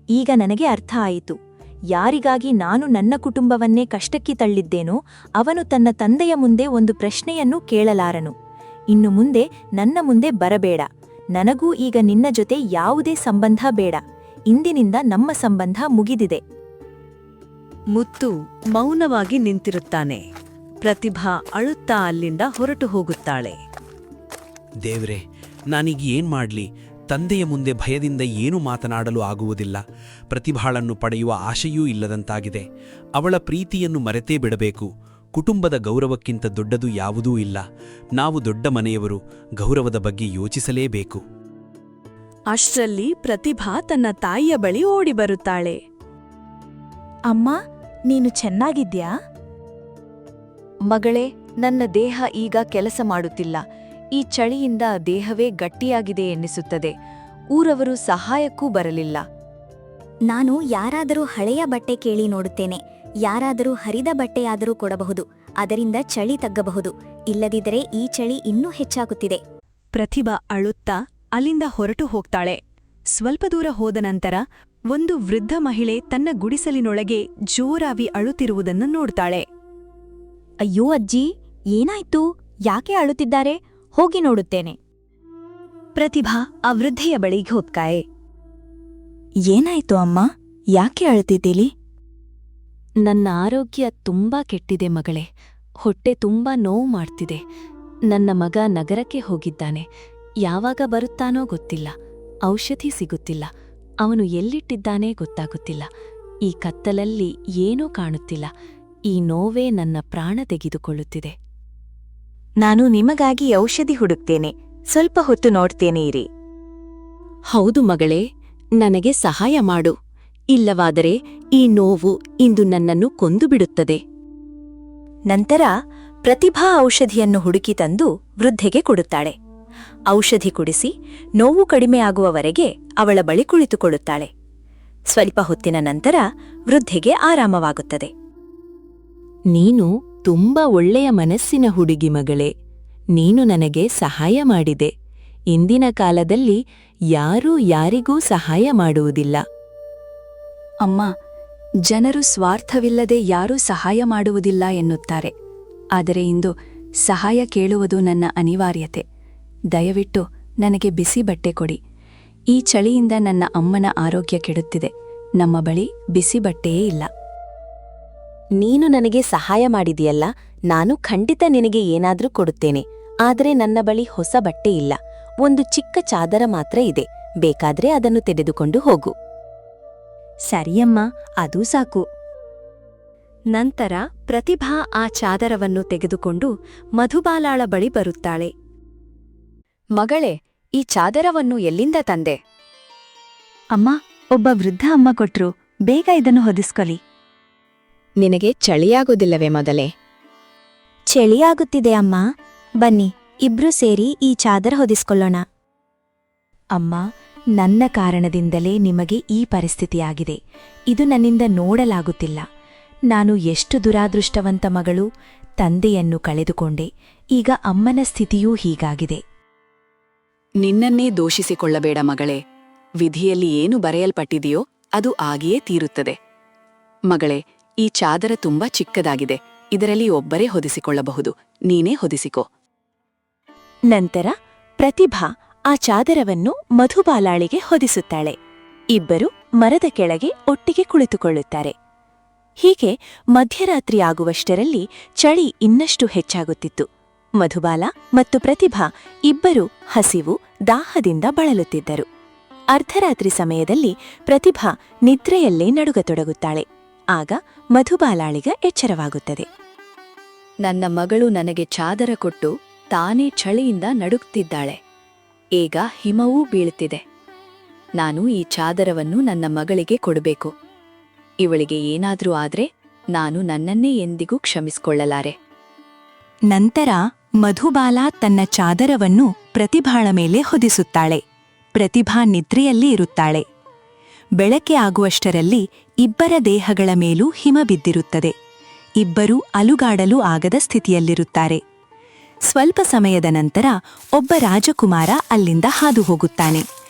ಈಗ ನನಗೆ ಅರ್ಥ ಆಯಿತು. ಯಾರಿಗಾಗಿ ನಾನು ನನ್ನ ಕುಟುಂಬವನ್ನೇ ಕಷ್ಟಕ್ಕೆ ತಳ್ಳಿದ್ದೇನೋ ಅವನು ತನ್ನ ತಂದೆಯ ಮುಂದೆ ಒಂದು ಪ್ರಶ್ನೆಯನ್ನೂ ಕೇಳಲಾರನು. ಇನ್ನು ಮುಂದೆ ನನ್ನ ಮುಂದೆ ಬರಬೇಡ. ನನಗೂ ಈಗ ನಿನ್ನ ಜೊತೆ ಯಾವುದೇ ಸಂಬಂಧ ಬೇಡ. ಇಂದಿನಿಂದ ನಮ್ಮ ಸಂಬಂಧ ಮುಗಿದಿದೆ. ಮುತ್ತು ಮೌನವಾಗಿ ನಿಂತಿರುತ್ತಾನೆ. ಪ್ರತಿಭಾ ಅಳುತ್ತಾ ಅಲ್ಲಿಂದ ಹೊರಟು ಹೋಗುತ್ತಾಳೆ. ದೇವ್ರೆ, ನಾನೀಗ ಏನ್ ಮಾಡ್ಲಿ? ತಂದೆಯ ಮುಂದೆ ಭಯದಿಂದ ಏನೂ ಮಾತನಾಡಲು ಆಗುವುದಿಲ್ಲ. ಪ್ರತಿಭಾಳನ್ನು ಪಡೆಯುವ ಆಶೆಯೂ ಇಲ್ಲದಂತಾಗಿದೆ. ಅವಳ ಪ್ರೀತಿಯನ್ನು ಮರೆತೇ ಬಿಡಬೇಕು. ಕುಟುಂಬದ ಗೌರವಕ್ಕಿಂತ ದೊಡ್ಡದು ಯಾವುದೂ ಇಲ್ಲ. ನಾವು ದೊಡ್ಡ ಮನೆಯವರು, ಗೌರವದ ಬಗ್ಗೆ ಯೋಚಿಸಲೇಬೇಕು. ಅಷ್ಟರಲ್ಲಿ ಪ್ರತಿಭಾ ತನ್ನ ತಾಯಿಯ ಬಳಿ ಓಡಿ ಬರುತ್ತಾಳೆ. ಅಮ್ಮ, ನೀನು ಚೆನ್ನಾಗಿದ್ಯಾ? ಮಗಳೇ, ನನ್ನ ದೇಹ ಈಗ ಕೆಲಸ ಮಾಡುತ್ತಿಲ್ಲ. ಈ ಚಳಿಯಿಂದ ದೇಹವೇ ಗಟ್ಟಿಯಾಗಿದೆ ಎನ್ನಿಸುತ್ತದೆ. ಊರವರು ಸಹಾಯಕ್ಕೂ ಬರಲಿಲ್ಲ. ನಾನು ಯಾರಾದರೂ ಹಳೆಯ ಬಟ್ಟೆ ಕೇಳಿ ನೋಡುತ್ತೇನೆ. ಯಾರಾದರೂ ಹರಿದ ಬಟ್ಟೆಯಾದರೂ ಕೊಡಬಹುದು. ಅದರಿಂದ ಚಳಿ ತಗ್ಗಬಹುದು. ಇಲ್ಲದಿದ್ದರೆ ಈ ಚಳಿ ಇನ್ನೂ ಹೆಚ್ಚಾಗುತ್ತಿದೆ. ಪ್ರತಿಭಾ ಅಳುತ್ತಾ ಅಲ್ಲಿಂದ ಹೊರಟು ಹೋಗ್ತಾಳೆ. ಸ್ವಲ್ಪ ದೂರ ಹೋದ ನಂತರ ಒಂದು ವೃದ್ಧ ಮಹಿಳೆ ತನ್ನ ಗುಡಿಸಲಿನೊಳಗೆ ಜೋರಾಗಿ ಅಳುತ್ತಿರುವುದನ್ನು ನೋಡ್ತಾಳೆ. ಅಯ್ಯೋ ಅಜ್ಜಿ, ಏನಾಯ್ತು? ಯಾಕೆ ಅಳುತ್ತಿದ್ದಾರೆ? ಹೋಗಿ ನೋಡುತ್ತೇನೆ. ಪ್ರತಿಭಾ ಆ ವೃದ್ಧೆಯ ಬಳಿಗೆ ಹೋಗ್ತಾಳೆ. ಏನಾಯ್ತು ಅಮ್ಮ? ಯಾಕೆ ಅಳುತ್ತಿದ್ದೀಲಿ? ನನ್ನ ಆರೋಗ್ಯ ತುಂಬಾ ಕೆಟ್ಟಿದೆ ಮಗಳೇ. ಹೊಟ್ಟೆ ತುಂಬಾ ನೋವು ಮಾಡ್ತಿದೆ. ನನ್ನ ಮಗ ನಗರಕ್ಕೆ ಹೋಗಿದ್ದಾನೆ. ಯಾವಾಗ ಬರುತ್ತಾನೋ ಗೊತ್ತಿಲ್ಲ. ಔಷಧಿ ಸಿಗುತ್ತಿಲ್ಲ. ಅವನು ಎಲ್ಲಿಟ್ಟಿದ್ದಾನೆ ಗೊತ್ತಾಗುತ್ತಿಲ್ಲ. ಈ ಕತ್ತಲಲ್ಲಿ ಏನೂ ಕಾಣುತ್ತಿಲ್ಲ. ಈ ನೋವೇ ನನ್ನ ಪ್ರಾಣ ತೆಗೆದುಕೊಳ್ಳುತ್ತಿದೆ. ನಾನು ನಿಮಗಾಗಿ ಔಷಧಿ ಹುಡುಕ್ತೇನೆ. ಸ್ವಲ್ಪ ಹೊತ್ತು ನೋಡ್ತೇನೆ ಇರಿ. ಹೌದು ಮಗಳೇ, ನನಗೆ ಸಹಾಯ ಮಾಡು. ಇಲ್ಲವಾದರೆ ಈ ನೋವು ಇಂದು ನನ್ನನ್ನು ಕೊಂದುಬಿಡುತ್ತದೆ. ನಂತರ ಪ್ರತಿಭಾ ಔಷಧಿಯನ್ನು ಹುಡುಕಿ ತಂದು ವೃದ್ಧೆಗೆ ಕೊಡುತ್ತಾಳೆ. ಔಷಧಿ ಕುಡಿಸಿ ನೋವು ಕಡಿಮೆಯಾಗುವವರೆಗೆ ಅವಳ ಬಳಿ ಕುಳಿತುಕೊಳ್ಳುತ್ತಾಳೆ. ಸ್ವಲ್ಪ ಹೊತ್ತಿನ ನಂತರ ವೃದ್ಧೆಗೆ ಆರಾಮವಾಗುತ್ತದೆ. ನೀನು ತುಂಬ ಒಳ್ಳೆಯ ಮನಸ್ಸಿನ ಹುಡುಗಿ ಮಗಳೇ. ನೀನು ನನಗೆ ಸಹಾಯ ಮಾಡಿದೆ. ಇಂದಿನ ಕಾಲದಲ್ಲಿ ಯಾರೂ ಯಾರಿಗೂ ಸಹಾಯ ಮಾಡುವುದಿಲ್ಲ. ಅಮ್ಮ, ಜನರು ಸ್ವಾರ್ಥವಿಲ್ಲದೆ ಯಾರೂ ಸಹಾಯ ಮಾಡುವುದಿಲ್ಲ ಎನ್ನುತ್ತಾರೆ. ಆದರೆ ಇಂದು ಸಹಾಯ ಕೇಳುವುದು ನನ್ನ ಅನಿವಾರ್ಯತೆ. ದಯವಿಟ್ಟು ನನಗೆ ಬಿಸಿ ಬಟ್ಟೆ ಕೊಡಿ. ಈ ಚಳಿಯಿಂದ ನನ್ನ ಅಮ್ಮನ ಆರೋಗ್ಯ ಕೆಡುತ್ತಿದೆ. ನಮ್ಮ ಬಳಿ ಬಿಸಿ ಬಟ್ಟೆಯೇ ಇಲ್ಲ. ನೀನು ನನಗೆ ಸಹಾಯ ಮಾಡಿದೆಯಲ್ಲ, ನಾನು ಖಂಡಿತ ನಿನಗೆ ಏನಾದ್ರೂ ಕೊಡುತ್ತೇನೆ. ಆದರೆ ನನ್ನ ಬಳಿ ಹೊಸ ಬಟ್ಟೆ ಇಲ್ಲ. ಒಂದು ಚಿಕ್ಕ ಚಾದರ ಮಾತ್ರ ಇದೆ. ಬೇಕಾದ್ರೆ ಅದನ್ನು ತೆಗೆದುಕೊಂಡು ಹೋಗು. ಸರಿಯಮ್ಮ, ಅದೂ ಸಾಕು. ನಂತರ ಪ್ರತಿಭಾ ಆ ಚಾದರವನ್ನು ತೆಗೆದುಕೊಂಡು ಮಧುಬಾಲಾಳ ಬಳಿ ಬರುತ್ತಾಳೆ. ಮಗಳೇ, ಈ ಚಾದರವನ್ನು ಎಲ್ಲಿಂದ ತಂದೆ? ಅಮ್ಮ, ಒಬ್ಬ ವೃದ್ಧ ಅಮ್ಮ ಕೊಟ್ರು. ಬೇಗ ಇದನ್ನು ಹೊದಿಸ್ಕೊಲಿ. ನಿನಗೆ ಚಳಿಯಾಗುವುದಿಲ್ಲವೇ ಮೊದಲೇ? ಚಳಿಯಾಗುತ್ತಿದೆ ಅಮ್ಮ. ಬನ್ನಿ, ಇಬ್ರೂ ಸೇರಿ ಈ ಚಾದರ ಹೊದಿಸ್ಕೊಳ್ಳೋಣ. ಅಮ್ಮ, ನನ್ನ ಕಾರಣದಿಂದಲೇ ನಿಮಗೆ ಈ ಪರಿಸ್ಥಿತಿಯಾಗಿದೆ. ಇದು ನನ್ನಿಂದ ನೋಡಲಾಗುತ್ತಿಲ್ಲ. ನಾನು ಎಷ್ಟು ದುರಾದೃಷ್ಟವಂತ ಮಗಳು. ತಂದೆಯನ್ನು ಕಳೆದುಕೊಂಡೆ. ಈಗ ಅಮ್ಮನ ಸ್ಥಿತಿಯೂ ಹೀಗಾಗಿದೆ. ನಿನ್ನನ್ನೇ ದೋಷಿಸಿಕೊಳ್ಳಬೇಡ ಮಗಳೇ. ವಿಧಿಯಲ್ಲಿ ಏನು ಬರೆಯಲ್ಪಟ್ಟಿದೆಯೋ ಅದು ಆಗಿಯೇ ತೀರುತ್ತದೆ. ಮಗಳೇ, ಈ ಚಾದರ ತುಂಬಾ ಚಿಕ್ಕದಾಗಿದೆ. ಇದರಲ್ಲಿ ಒಬ್ಬರೇ ಹೊದಿಸಿಕೊಳ್ಳಬಹುದು. ನೀನೇ ಹೊದಿಸಿಕೋ. ನಂತರ ಪ್ರತಿಭಾ ಆ ಚಾದರವನ್ನು ಮಧುಬಾಲಾಳಿಗೆ ಹೊದಿಸುತ್ತಾಳೆ. ಇಬ್ಬರು ಮರದ ಕೆಳಗೆ ಒಟ್ಟಿಗೆ ಕುಳಿತುಕೊಳ್ಳುತ್ತಾರೆ. ಹೀಗೆ ಮಧ್ಯರಾತ್ರಿಯಾಗುವಷ್ಟರಲ್ಲಿ ಚಳಿ ಇನ್ನಷ್ಟು ಹೆಚ್ಚಾಗುತ್ತಿತ್ತು. ಮಧುಬಾಲ ಮತ್ತು ಪ್ರತಿಭಾ ಇಬ್ಬರೂ ಹಸಿವು, ದಾಹದಿಂದ ಬಳಲುತ್ತಿದ್ದರು. ಅರ್ಧರಾತ್ರಿ ಸಮಯದಲ್ಲಿ ಪ್ರತಿಭಾ ನಿದ್ರೆಯಲ್ಲೇ ನಡುಗತೊಡಗುತ್ತಾಳೆ. ಆಗ ಮಧುಬಾಲಾಳಿಗ ಎಚ್ಚರವಾಗುತ್ತದೆ. ನನ್ನ ಮಗಳು ನನಗೆ ಚಾದರ ಕೊಟ್ಟು ತಾನೇ ಚಳಿಯಿಂದ ನಡುಗ್ತಿದ್ದಾಳೆ. ಈಗ ಹಿಮವೂ ಬೀಳುತ್ತಿದೆ. ನಾನು ಈ ಚಾದರವನ್ನು ನನ್ನ ಮಗಳಿಗೆ ಕೊಡಬೇಕು. ಇವಳಿಗೆ ಏನಾದ್ರೂ ಆದ್ರೆ ನಾನು ನನ್ನನ್ನೇ ಎಂದಿಗೂ ಕ್ಷಮಿಸಿಕೊಳ್ಳಲಾರೆ. ನಂತರ ಮಧುಬಾಲ ತನ್ನ ಚಾದರವನ್ನು ಪ್ರತಿಭಾಳ ಮೇಲೆ ಹೊದಿಸುತ್ತಾಳೆ. ಪ್ರತಿಭಾ ನಿದ್ರೆಯಲ್ಲಿ ಇರುತ್ತಾಳೆ. ಬೆಳಕೆ ಆಗುವಷ್ಟರಲ್ಲಿ ಇಬ್ಬರ ದೇಹಗಳ ಮೇಲೂ ಹಿಮ ಬಿದ್ದಿರುತ್ತದೆ. ಇಬ್ಬರೂ ಅಲುಗಾಡಲು ಆಗದ ಸ್ಥಿತಿಯಲ್ಲಿರುತ್ತಾರೆ. ಸ್ವಲ್ಪ ಸಮಯದ ನಂತರ ಒಬ್ಬ ರಾಜಕುಮಾರ ಅಲ್ಲಿಂದ ಹಾದು ಹೋಗುತ್ತಾನೆ.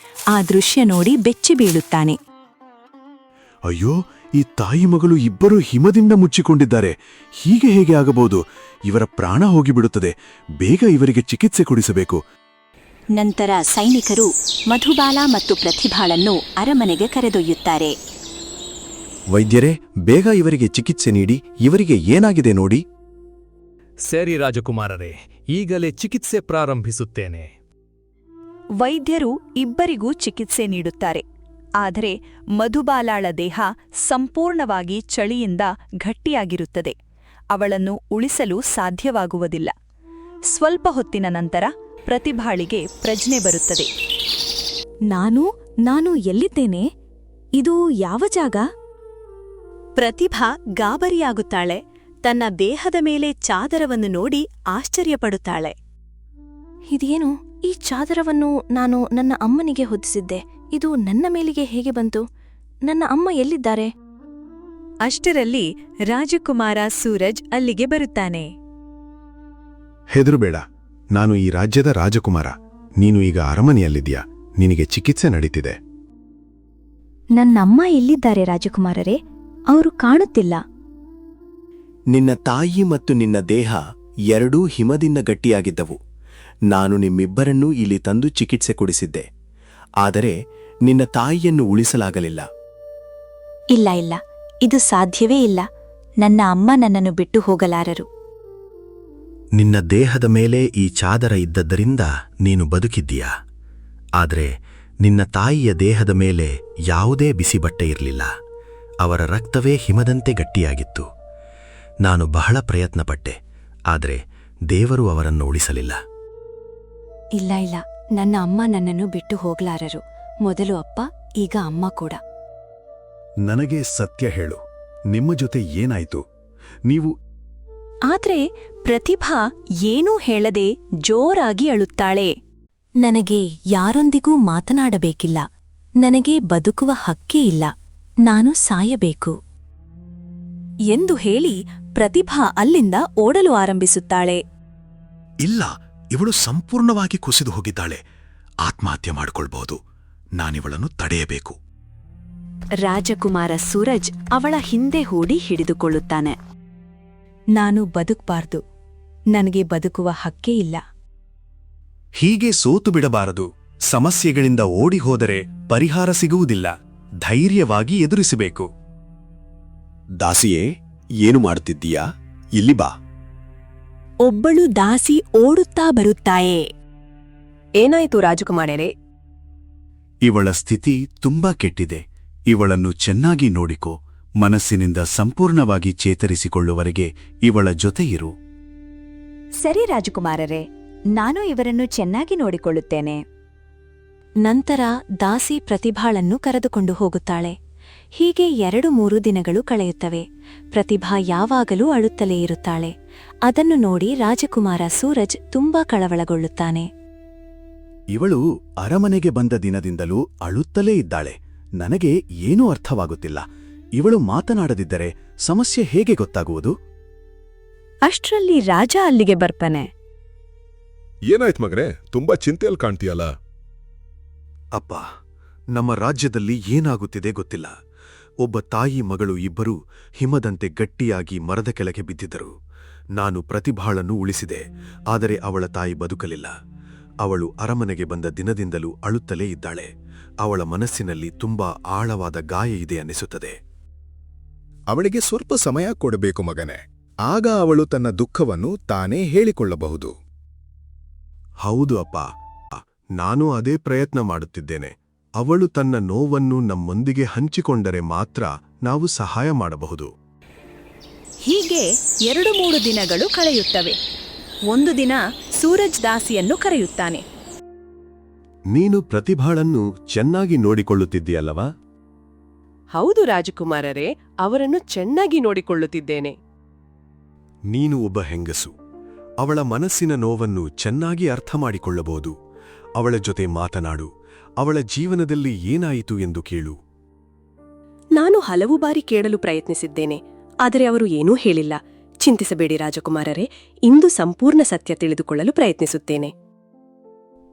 ಆ ದೃಶ್ಯ ನೋಡಿ ಬೆಚ್ಚಿ ಬೀಳುತ್ತಾನೆ. ಅಯ್ಯೋ, ಈ ತಾಯಿ ಮಗಳು ಇಬ್ಬರು ಹಿಮದಿಂದ ಮುಚ್ಚಿಕೊಂಡಿದ್ದಾರೆ. ಹೀಗೆ ಹೇಗೆ ಆಗಬಹುದು? ಇವರ ಪ್ರಾಣ ಹೋಗಿಬಿಡುತ್ತದೆ. ಬೇಗ ಇವರಿಗೆ ಚಿಕಿತ್ಸೆ ಕೊಡಿಸಬೇಕು. ನಂತರ ಸೈನಿಕರು ಮಧುಬಾಲ ಮತ್ತು ಪ್ರತಿಭಾಳನ್ನು ಅರಮನೆಗೆ ಕರೆದೊಯ್ಯುತ್ತಾರೆ. ವೈದ್ಯರೇ, ಬೇಗ ಇವರಿಗೆ ಚಿಕಿತ್ಸೆ ನೀಡಿ. ಇವರಿಗೆ ಏನಾಗಿದೆ ನೋಡಿ. ಸರಿ ರಾಜಕುಮಾರರೇ, ಈಗಲೇ ಚಿಕಿತ್ಸೆ ಪ್ರಾರಂಭಿಸುತ್ತೇನೆ. ವೈದ್ಯರು ಇಬ್ಬರಿಗೂ ಚಿಕಿತ್ಸೆ ನೀಡುತ್ತಾರೆ. ಆದರೆ ಮಧುಬಾಲಾಳ ದೇಹ ಸಂಪೂರ್ಣವಾಗಿ ಚಳಿಯಿಂದ ಗಟ್ಟಿಯಾಗಿರುತ್ತದೆ. ಅವಳನ್ನು ಉಳಿಸಲು ಸಾಧ್ಯವಾಗುವುದಿಲ್ಲ. ಸ್ವಲ್ಪ ಹೊತ್ತಿನ ನಂತರ ಪ್ರತಿಭಾಳಿಗೆ ಪ್ರಜ್ಞೆ ಬರುತ್ತದೆ. ನಾನು ಎಲ್ಲಿದ್ದೇನೆ? ಇದು ಯಾವ ಜಾಗ? ಪ್ರತಿಭಾ ಗಾಬರಿಯಾಗುತ್ತಾಳೆ. ತನ್ನ ದೇಹದ ಮೇಲೆ ಚಾದರವನ್ನು ನೋಡಿ ಆಶ್ಚರ್ಯಪಡುತ್ತಾಳೆ. ಇದೇನು? ಈ ಚಾದರವನ್ನು ನಾನು ನನ್ನ ಅಮ್ಮನಿಗೆ ಹೊದಿಸಿದ್ದೆ. ಇದು ನನ್ನ ಮೇಲಿಗೆ ಹೇಗೆ ಬಂತು? ನನ್ನ ಅಮ್ಮ ಎಲ್ಲಿದ್ದಾರೆ? ಅಷ್ಟರಲ್ಲಿ ರಾಜಕುಮಾರ ಸೂರಜ್ ಅಲ್ಲಿಗೆ ಬರುತ್ತಾನೆ. ಹೆದರುಬೇಡ, ನಾನು ಈ ರಾಜ್ಯದ ರಾಜಕುಮಾರ. ನೀನು ಈಗ ಅರಮನೆಯಲ್ಲಿದ್ಯಾ. ನಿನಗೆ ಚಿಕಿತ್ಸೆ ನಡೀತಿದೆ. ನನ್ನಮ್ಮ ಎಲ್ಲಿದ್ದಾರೆ ರಾಜಕುಮಾರರೇ? ಅವರು ಕಾಣುತ್ತಿಲ್ಲ. ನಿನ್ನ ತಾಯಿ ಮತ್ತು ನಿನ್ನ ದೇಹ ಎರಡೂ ಹಿಮದಿಂದ ಗಟ್ಟಿಯಾಗಿದ್ದವು. ನಾನು ನಿಮ್ಮಿಬ್ಬರನ್ನೂ ಇಲ್ಲಿ ತಂದು ಚಿಕಿತ್ಸೆ ಕೊಡಿಸಿದ್ದೆ. ಆದರೆ ನಿನ್ನ ತಾಯಿಯನ್ನು ಉಳಿಸಲಾಗಲಿಲ್ಲ. ಇಲ್ಲ, ಇದು ಸಾಧ್ಯವೇ ಇಲ್ಲ. ನನ್ನ ಅಮ್ಮ ನನ್ನನ್ನು ಬಿಟ್ಟು ಹೋಗಲಾರರು. ನಿನ್ನ ದೇಹದ ಮೇಲೆ ಈ ಚಾದರ ಇದ್ದದ್ದರಿಂದ ನೀನು ಬದುಕಿದ್ದೀಯಾ. ಆದರೆ ನಿನ್ನ ತಾಯಿಯ ದೇಹದ ಮೇಲೆ ಯಾವುದೇ ಬಿಸಿ ಬಟ್ಟೆ ಇರಲಿಲ್ಲ. ಅವರ ರಕ್ತವೇ ಹಿಮದಂತೆ ಗಟ್ಟಿಯಾಗಿತ್ತು. ನಾನು ಬಹಳ ಪ್ರಯತ್ನಪಟ್ಟೆ, ಆದರೆ ದೇವರು ಅವರನ್ನು ಉಳಿಸಲಿಲ್ಲ. ಇಲ್ಲ, ನನ್ನ ಅಮ್ಮ ನನ್ನನ್ನು ಬಿಟ್ಟು ಹೋಗಲಾರರು. ಮೊದಲು ಅಪ್ಪ, ಈಗ ಅಮ್ಮ ಕೂಡ. ನನಗೆ ಸತ್ಯ ಹೇಳು, ನಿಮ್ಮ ಜೊತೆ ಏನಾಯ್ತು? ನೀವು ಆದ್ರೆ ಪ್ರತಿಭಾ ಏನೂ ಹೇಳದೆ ಜೋರಾಗಿ ಅಳುತ್ತಾಳೆ. ನನಗೆ ಯಾರೊಂದಿಗೂ ಮಾತನಾಡಬೇಕಿಲ್ಲ. ನನಗೆ ಬದುಕುವ ಹಕ್ಕೇ ಇಲ್ಲ. ನಾನು ಸಾಯಬೇಕು ಎಂದು ಹೇಳಿ ಪ್ರತಿಭಾ ಅಲ್ಲಿಂದ ಓಡಲು ಆರಂಭಿಸುತ್ತಾಳೆ. ಇಲ್ಲ, ಇವಳು ಸಂಪೂರ್ಣವಾಗಿ ಕುಸಿದು ಹೋಗಿದ್ದಾಳೆ. ಆತ್ಮಹತ್ಯೆ ಮಾಡಿಕೊಳ್ಬಹುದು. ನಾನಿವಳನ್ನು ತಡೆಯಬೇಕು. ರಾಜಕುಮಾರ ಸೂರಜ್ ಅವಳ ಹಿಂದೆ ಹೂಡಿ ಹಿಡಿದುಕೊಳ್ಳುತ್ತಾನೆ. ನಾನು ಬದುಕಬಾರ್ದು. ನನಗೆ ಬದುಕುವ ಹಕ್ಕೇ ಇಲ್ಲ. ಹೀಗೆ ಸೋತು ಬಿಡಬಾರದು. ಸಮಸ್ಯೆಗಳಿಂದ ಓಡಿ ಹೋದರೆ ಪರಿಹಾರ ಸಿಗುವುದಿಲ್ಲ. ಧೈರ್ಯವಾಗಿ ಎದುರಿಸಬೇಕು. ದಾಸಿಯೇ, ಏನು ಮಾಡುತ್ತಿದ್ದೀಯಾ? ಇಲ್ಲಿ ಬಾ. ಒಬ್ಬಳು ದಾಸಿ ಓಡುತ್ತಾ ಬರುತ್ತಾಯೇ. ಏನಾಯಿತು ರಾಜಕುಮಾರರೇ? ಇವಳ ಸ್ಥಿತಿ ತುಂಬಾ ಕೆಟ್ಟಿದೆ. ಇವಳನ್ನು ಚೆನ್ನಾಗಿ ನೋಡಿಕೋ. ಮನಸ್ಸಿನಿಂದ ಸಂಪೂರ್ಣವಾಗಿ ಚೇತರಿಸಿಕೊಳ್ಳುವವರೆಗೆ ಇವಳ ಜೊತೆ ಇರು. ಸರಿ ರಾಜಕುಮಾರರೇ, ನಾನು ಇವರನ್ನು ಚೆನ್ನಾಗಿ ನೋಡಿಕೊಳ್ಳುತ್ತೇನೆ. ನಂತರ ದಾಸಿ ಪ್ರತಿಭಾಳನ್ನು ಕರೆದುಕೊಂಡು ಹೋಗುತ್ತಾಳೆ. ಹೀಗೆ 2-3 ದಿನಗಳು ಕಳೆಯುತ್ತವೆ. ಪ್ರತಿಭಾ ಯಾವಾಗಲೂ ಅಳುತ್ತಲೇ ಇರುತ್ತಾಳೆ. ಅದನ್ನು ನೋಡಿ ರಾಜಕುಮಾರ ಸೂರಜ್ ತುಂಬಾ ಕಳವಳಗೊಳ್ಳುತ್ತಾನೆ. ಇವಳು ಅರಮನೆಗೆ ಬಂದ ದಿನದಿಂದಲೂ ಅಳುತ್ತಲೇ ಇದ್ದಾಳೆ. ನನಗೆ ಏನೂ ಅರ್ಥವಾಗುತ್ತಿಲ್ಲ. ಇವಳು ಮಾತನಾಡದಿದ್ದರೆ ಸಮಸ್ಯೆ ಹೇಗೆ ಗೊತ್ತಾಗುವುದು? ಅಷ್ಟ್ರಲ್ಲಿ ರಾಜ ಅಲ್ಲಿಗೆ ಬರ್ತಾನೆ. ಏನಾಯ್ತು ಮಗನೇ, ತುಂಬಾ ಚಿಂತೆಯಲ್ಲಿ ಕಾಣ್ತೀಯಲ್ಲ? ಅಪ್ಪ, ನಮ್ಮ ರಾಜ್ಯದಲ್ಲಿ ಏನಾಗುತ್ತಿದೆ ಗೊತ್ತಿಲ್ಲ. ಒಬ್ಬ ತಾಯಿ ಮಗಳು ಇಬ್ಬರೂ ಹಿಮದಂತೆ ಗಟ್ಟಿಯಾಗಿ ಮರದ ಕೆಳಗೆ ಬಿದ್ದಿದ್ದರು. ನಾನು ಪ್ರತಿಭಾಳನ್ನು ಉಳಿಸಿದೆ, ಆದರೆ ಅವಳ ತಾಯಿ ಬದುಕಲಿಲ್ಲ. ಅವಳು ಅರಮನೆಗೆ ಬಂದ ದಿನದಿಂದಲೂ ಅಳುತ್ತಲೇ ಇದ್ದಾಳೆ. ಅವಳ ಮನಸ್ಸಿನಲ್ಲಿ ತುಂಬಾ ಆಳವಾದ ಗಾಯ ಇದೆ ಅನ್ನಿಸುತ್ತದೆ. ಅವಳಿಗೆ ಸ್ವಲ್ಪ ಸಮಯ ಕೊಡಬೇಕು ಮಗನೇ. ಆಗ ಅವಳು ತನ್ನ ದುಃಖವನ್ನು ತಾನೇ ಹೇಳಿಕೊಳ್ಳಬಹುದು. ಹೌದು ಅಪ್ಪ, ನಾನು ಅದೇ ಪ್ರಯತ್ನ ಮಾಡುತ್ತಿದ್ದೇನೆ. ಅವಳು ತನ್ನ ನೋವನ್ನು ನಮ್ಮೊಂದಿಗೆ ಹಂಚಿಕೊಂಡರೆ ಮಾತ್ರ ನಾವು ಸಹಾಯ ಮಾಡಬಹುದು. ಹೀಗೆ 2-3 ದಿನಗಳು ಕಳೆಯುತ್ತವೆ. ಒಂದು ದಿನ ಸೂರಜ್ ದಾಸಿಯನ್ನು ಕರೆಯುತ್ತಾನೆ. ನೀನು ಪ್ರತಿಭಾಳನ್ನು ಚೆನ್ನಾಗಿ ನೋಡಿಕೊಳ್ಳುತ್ತಿದ್ದೀಯಲ್ಲವಾ? ಹೌದು ರಾಜಕುಮಾರರೇ, ಅವರನ್ನು ಚೆನ್ನಾಗಿ ನೋಡಿಕೊಳ್ಳುತ್ತಿದ್ದೇನೆ. ನೀನು ಒಬ್ಬ ಹೆಂಗಸು. ಅವಳ ಮನಸ್ಸಿನ ನೋವನ್ನು ಚೆನ್ನಾಗಿ ಅರ್ಥ ಮಾಡಿಕೊಳ್ಳಬಹುದು. ಅವಳ ಜೊತೆ ಮಾತನಾಡು. ಅವಳ ಜೀವನದಲ್ಲಿ ಏನಾಯಿತು ಎಂದು ಕೇಳು. ನಾನು ಹಲವು ಬಾರಿ ಕೇಳಲು ಪ್ರಯತ್ನಿಸಿದ್ದೇನೆ, ಆದರೆ ಅವರು ಏನೂ ಹೇಳಿಲ್ಲ. ಚಿಂತಿಸಬೇಡಿ ರಾಜಕುಮಾರರೇ, ಇಂದು ಸಂಪೂರ್ಣ ಸತ್ಯ ತಿಳಿದುಕೊಳ್ಳಲು ಪ್ರಯತ್ನಿಸುತ್ತೇನೆ.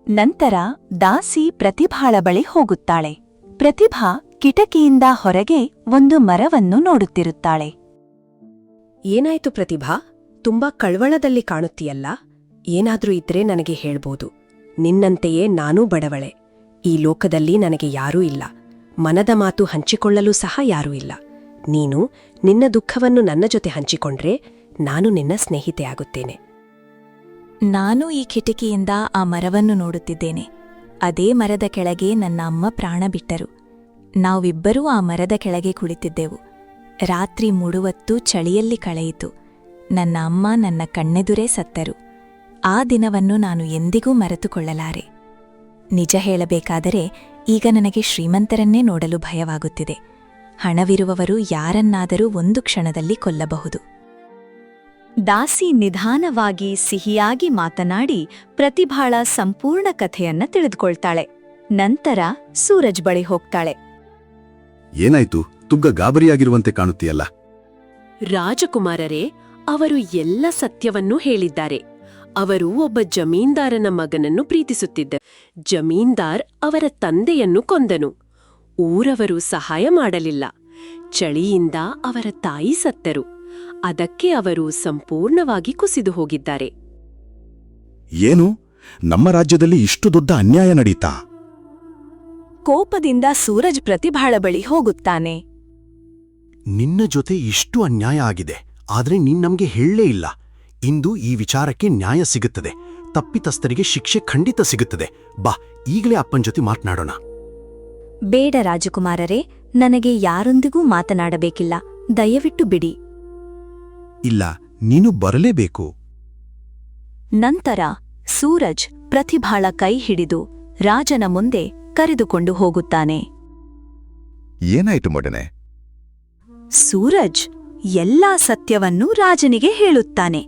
ನಂತರ ದಾಸಿ ಪ್ರತಿಭಾಳ ಬಳಿ ಹೋಗುತ್ತಾಳೆ. ಪ್ರತಿಭಾ ಕಿಟಕಿಯಿಂದ ಹೊರಗೆ ಒಂದು ಮರವನ್ನು ನೋಡುತ್ತಿರುತ್ತಾಳೆ. ಏನಾಯ್ತು ಪ್ರತಿಭಾ? ತುಂಬಾ ಕಳವಳದಲ್ಲಿ ಕಾಣುತ್ತೀಯಲ್ಲ? ಏನಾದ್ರೂ ಇದ್ರೆ ನನಗೆ ಹೇಳ್ಬೋದು. ನಿನ್ನಂತೆಯೇ ನಾನೂ ಬಡವಳೆ. ಈ ಲೋಕದಲ್ಲಿ ನನಗೆ ಯಾರೂ ಇಲ್ಲ. ಮನದ ಮಾತು ಹಂಚಿಕೊಳ್ಳಲು ಸಹ ಯಾರೂ ಇಲ್ಲ. ನೀನು ನಿನ್ನ ದುಃಖವನ್ನು ನನ್ನ ಜೊತೆ ಹಂಚಿಕೊಂಡ್ರೆ ನಾನು ನಿನ್ನ ಸ್ನೇಹಿತೆಯಾಗುತ್ತೇನೆ. ನಾನು ಈ ಕಿಟಕಿಯಿಂದ ಆ ಮರವನ್ನು ನೋಡುತ್ತಿದ್ದೇನೆ. ಅದೇ ಮರದ ಕೆಳಗೆ ನನ್ನ ಅಮ್ಮ ಪ್ರಾಣ ಬಿಟ್ಟರು. ನಾವಿಬ್ಬರೂ ಆ ಮರದ ಕೆಳಗೆ ಕುಳಿತಿದ್ದೆವು. ರಾತ್ರಿ ಮೂಡುವತ್ತು ಚಳಿಯಲ್ಲಿ ಕಳೆಯಿತು. ನನ್ನ ಅಮ್ಮ ನನ್ನ ಕಣ್ಣೆದುರೇ ಸತ್ತರು. ಆ ದಿನವನ್ನು ನಾನು ಎಂದಿಗೂ ಮರೆತುಕೊಳ್ಳಲಾರೆ. ನಿಜ ಹೇಳಬೇಕಾದರೆ ಈಗ ನನಗೆ ಶ್ರೀಮಂತರನ್ನೇ ನೋಡಲು ಭಯವಾಗುತ್ತಿದೆ. ಹಣವಿರುವವರು ಯಾರನ್ನಾದರೂ ಒಂದು ಕ್ಷಣದಲ್ಲಿ ಕೊಲ್ಲಬಹುದು. ದಾಸಿ ನಿಧಾನವಾಗಿ ಸಿಹಿಯಾಗಿ ಮಾತನಾಡಿ ಪ್ರತಿಭಾಳ ಸಂಪೂರ್ಣ ಕಥೆಯನ್ನ ತಿಳಿದುಕೊಳ್ತಾಳೆ. ನಂತರ ಸೂರಜ್ ಬಳಿ ಹೋಗ್ತಾಳೆ. ಏನಾಯ್ತು? ತುಗ್ಗ ಗಾಬರಿಯಾಗಿರುವಂತೆ ಕಾಣುತ್ತೀಯಲ್ಲ? ರಾಜಕುಮಾರರೇ, ಅವರು ಎಲ್ಲ ಸತ್ಯವನ್ನೂ ಹೇಳಿದ್ದಾರೆ. ಅವರು ಒಬ್ಬ ಜಮೀನ್ದಾರನ ಮಗನನ್ನು ಪ್ರೀತಿಸುತ್ತಿದ್ದರು. ಜಮೀನ್ದಾರ್ ಅವರ ತಂದೆಯನ್ನು ಕೊಂದನು. ಊರವರು ಸಹಾಯ ಮಾಡಲಿಲ್ಲ. ಚಳಿಯಿಂದ ಅವರ ತಾಯಿ ಸತ್ತರು. ಅದಕ್ಕೆ ಅವರು ಸಂಪೂರ್ಣವಾಗಿ ಕುಸಿದು ಹೋಗಿದ್ದಾರೆ. ಏನು? ನಮ್ಮ ರಾಜ್ಯದಲ್ಲಿ ಇಷ್ಟು ದೊಡ್ಡ ಅನ್ಯಾಯ ನಡೀತಾ? ಕೋಪದಿಂದ ಸೂರಜ್ ಪ್ರತಿಭಾಳ ಬಳಿ ಹೋಗುತ್ತಾನೆ. ನಿನ್ನ ಜೊತೆ ಇಷ್ಟು ಅನ್ಯಾಯ ಆಗಿದೆ, ಆದ್ರೆ ನೀನ್ ನಮ್ಗೆ ಹೇಳಲೇ ಇಲ್ಲ. ಇಂದು ಈ ವಿಚಾರಕ್ಕೆ ನ್ಯಾಯ ಸಿಗುತ್ತದೆ. ತಪ್ಪಿತಸ್ಥರಿಗೆ ಶಿಕ್ಷೆ ಖಂಡಿತ ಸಿಗುತ್ತದೆ. ಬಾ, ಈಗಲೇ ಅಪ್ಪನ ಜೊತೆ ಮಾತನಾಡೋಣ. ಬೇಡ ರಾಜಕುಮಾರರೇ, ನನಗೆ ಯಾರೊಂದಿಗೂ ಮಾತನಾಡಬೇಕಿಲ್ಲ. ದಯವಿಟ್ಟು ಬಿಡಿ. ಇಲ್ಲ, ನೀನು ಬರಲೇಬೇಕು. ನಂತರ ಸೂರಜ್ ಪ್ರತಿಭಾಳ ಕೈ ಹಿಡಿದು ರಾಜನ ಮುಂದೆ ಕರೆದುಕೊಂಡು ಹೋಗುತ್ತಾನೆ. ಏನಾಯ್ತು ಮಗನೇ? ಸೂರಜ್ ಎಲ್ಲಾ ಸತ್ಯವನ್ನೂ ರಾಜನಿಗೆ ಹೇಳುತ್ತಾನೆ.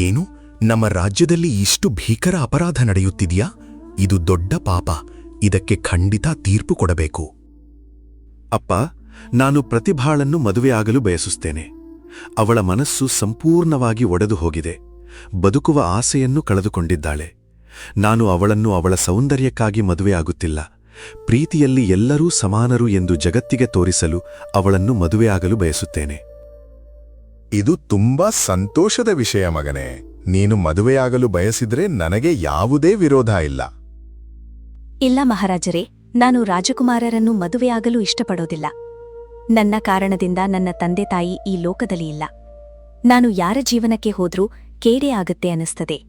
ಏನು? ನಮ್ಮ ರಾಜ್ಯದಲ್ಲಿ ಇಷ್ಟು ಭೀಕರ ಅಪರಾಧ ನಡೆಯುತ್ತಿದೆಯಾ? ಇದು ದೊಡ್ಡ ಪಾಪ. ಇದಕ್ಕೆ ಖಂಡಿತ ತೀರ್ಪು ಕೊಡಬೇಕು. ಅಪ್ಪ, ನಾನು ಪ್ರತಿಭಾಳನ್ನು ಮದುವೆಯಾಗಲು ಬಯಸುತ್ತೇನೆ. ಅವಳ ಮನಸ್ಸು ಸಂಪೂರ್ಣವಾಗಿ ಒಡೆದು ಹೋಗಿದೆ. ಬದುಕುವ ಆಸೆಯನ್ನು ಕಳೆದುಕೊಂಡಿದ್ದಾಳೆ. ನಾನು ಅವಳನ್ನು ಅವಳ ಸೌಂದರ್ಯಕ್ಕಾಗಿ ಮದುವೆಯಾಗುತ್ತಿಲ್ಲ. ಪ್ರೀತಿಯಲ್ಲಿ ಎಲ್ಲರೂ ಸಮಾನರು ಎಂದು ಜಗತ್ತಿಗೆ ತೋರಿಸಲು ಅವಳನ್ನು ಮದುವೆಯಾಗಲು ಬಯಸುತ್ತೇನೆ. ಇದು ತುಂಬಾ ಸಂತೋಷದ ವಿಷಯ ಮಗನೇ. ನೀನು ಮದುವೆಯಾಗಲು ಬಯಸಿದ್ರೆ ನನಗೆ ಯಾವುದೇ ವಿರೋಧ ಇಲ್ಲ. ಇಲ್ಲ ಮಹಾರಾಜರೇ, ನಾನು ರಾಜಕುಮಾರರನ್ನು ಮದುವೆಯಾಗಲು ಇಷ್ಟಪಡೋದಿಲ್ಲ. ನನ್ನ ಕಾರಣದಿಂದ ನನ್ನ ತಂದೆ ತಾಯಿ ಈ ಲೋಕದಲ್ಲಿ ಇಲ್ಲ. ನಾನು ಯಾರ ಜೀವನಕ್ಕೆ ಹೋದ್ರೂ ಕೇಡೇ ಆಗತ್ತೆ ಅನಿಸ್ತದೆ.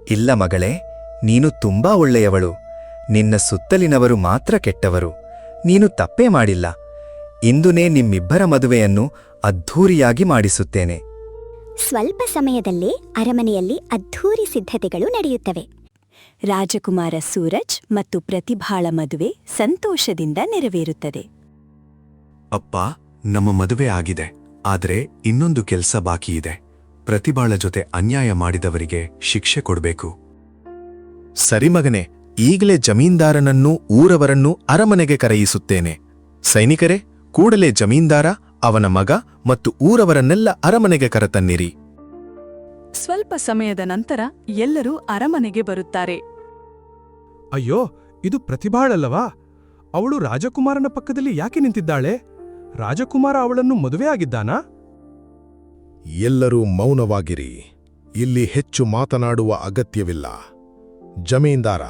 ಇಲ್ಲ ಮಗಳೇ, ನೀನು ತುಂಬಾ ಒಳ್ಳೆಯವಳು. ನಿನ್ನ ಸುತ್ತಲಿನವರು ಮಾತ್ರ ಕೆಟ್ಟವರು. ನೀನು ತಪ್ಪೇ ಮಾಡಿಲ್ಲ. ಇಂದುನೇ ನಿಮ್ಮಿಬ್ಬರ ಮದುವೆಯನ್ನು ಅದ್ಧೂರಿಯಾಗಿ ಮಾಡಿಸುತ್ತೇನೆ. ಸ್ವಲ್ಪ ಸಮಯದಲ್ಲೇ ಅರಮನೆಯಲ್ಲಿ ಅದ್ಧೂರಿ ಸಿದ್ಧತೆಗಳು ನಡೆಯುತ್ತವೆ. ರಾಜಕುಮಾರ ಸೂರಜ್ ಮತ್ತು ಪ್ರತಿಭಾಳ ಮದುವೆ ಸಂತೋಷದಿಂದ ನೆರವೇರುತ್ತದೆ. ಅಪ್ಪ, ನಮ್ಮ ಮದುವೆ ಆಗಿದೆ. ಆದ್ರೆ ಇನ್ನೊಂದು ಕೆಲ್ಸ ಬಾಕಿಯಿದೆ. ಪ್ರತಿಭಾಳ ಜೊತೆ ಅನ್ಯಾಯ ಮಾಡಿದವರಿಗೆ ಶಿಕ್ಷೆ ಕೊಡಬೇಕು. ಸರಿ ಮಗನೇ, ಈಗಲೇ ಜಮೀನ್ದಾರನನ್ನೂ ಊರವರನ್ನೂ ಅರಮನೆಗೆ ಕರೆಯಿಸುತ್ತೇನೆ. ಸೈನಿಕರೇ, ಕೂಡಲೇ ಜಮೀನ್ದಾರ, ಅವನ ಮಗ ಮತ್ತು ಊರವರನ್ನೆಲ್ಲ ಅರಮನೆಗೆ ಕರೆತನ್ನಿರಿ. ಸ್ವಲ್ಪ ಸಮಯದ ನಂತರ ಎಲ್ಲರೂ ಅರಮನೆಗೆ ಬರುತ್ತಾರೆ. ಅಯ್ಯೋ, ಇದು ಪ್ರತಿಭಾಳಲ್ಲವಾ? ಅವಳು ರಾಜಕುಮಾರನ ಪಕ್ಕದಲ್ಲಿ ಯಾಕೆ ನಿಂತಿದ್ದಾಳೆ? ರಾಜಕುಮಾರ ಅವಳನ್ನು ಮದುವೆಯಾಗಿದ್ದಾನಾ? ಎಲ್ಲರೂ ಮೌನವಾಗಿರಿ. ಇಲ್ಲಿ ಹೆಚ್ಚು ಮಾತನಾಡುವ ಅಗತ್ಯವಿಲ್ಲ. ಜಮೀನ್ದಾರ,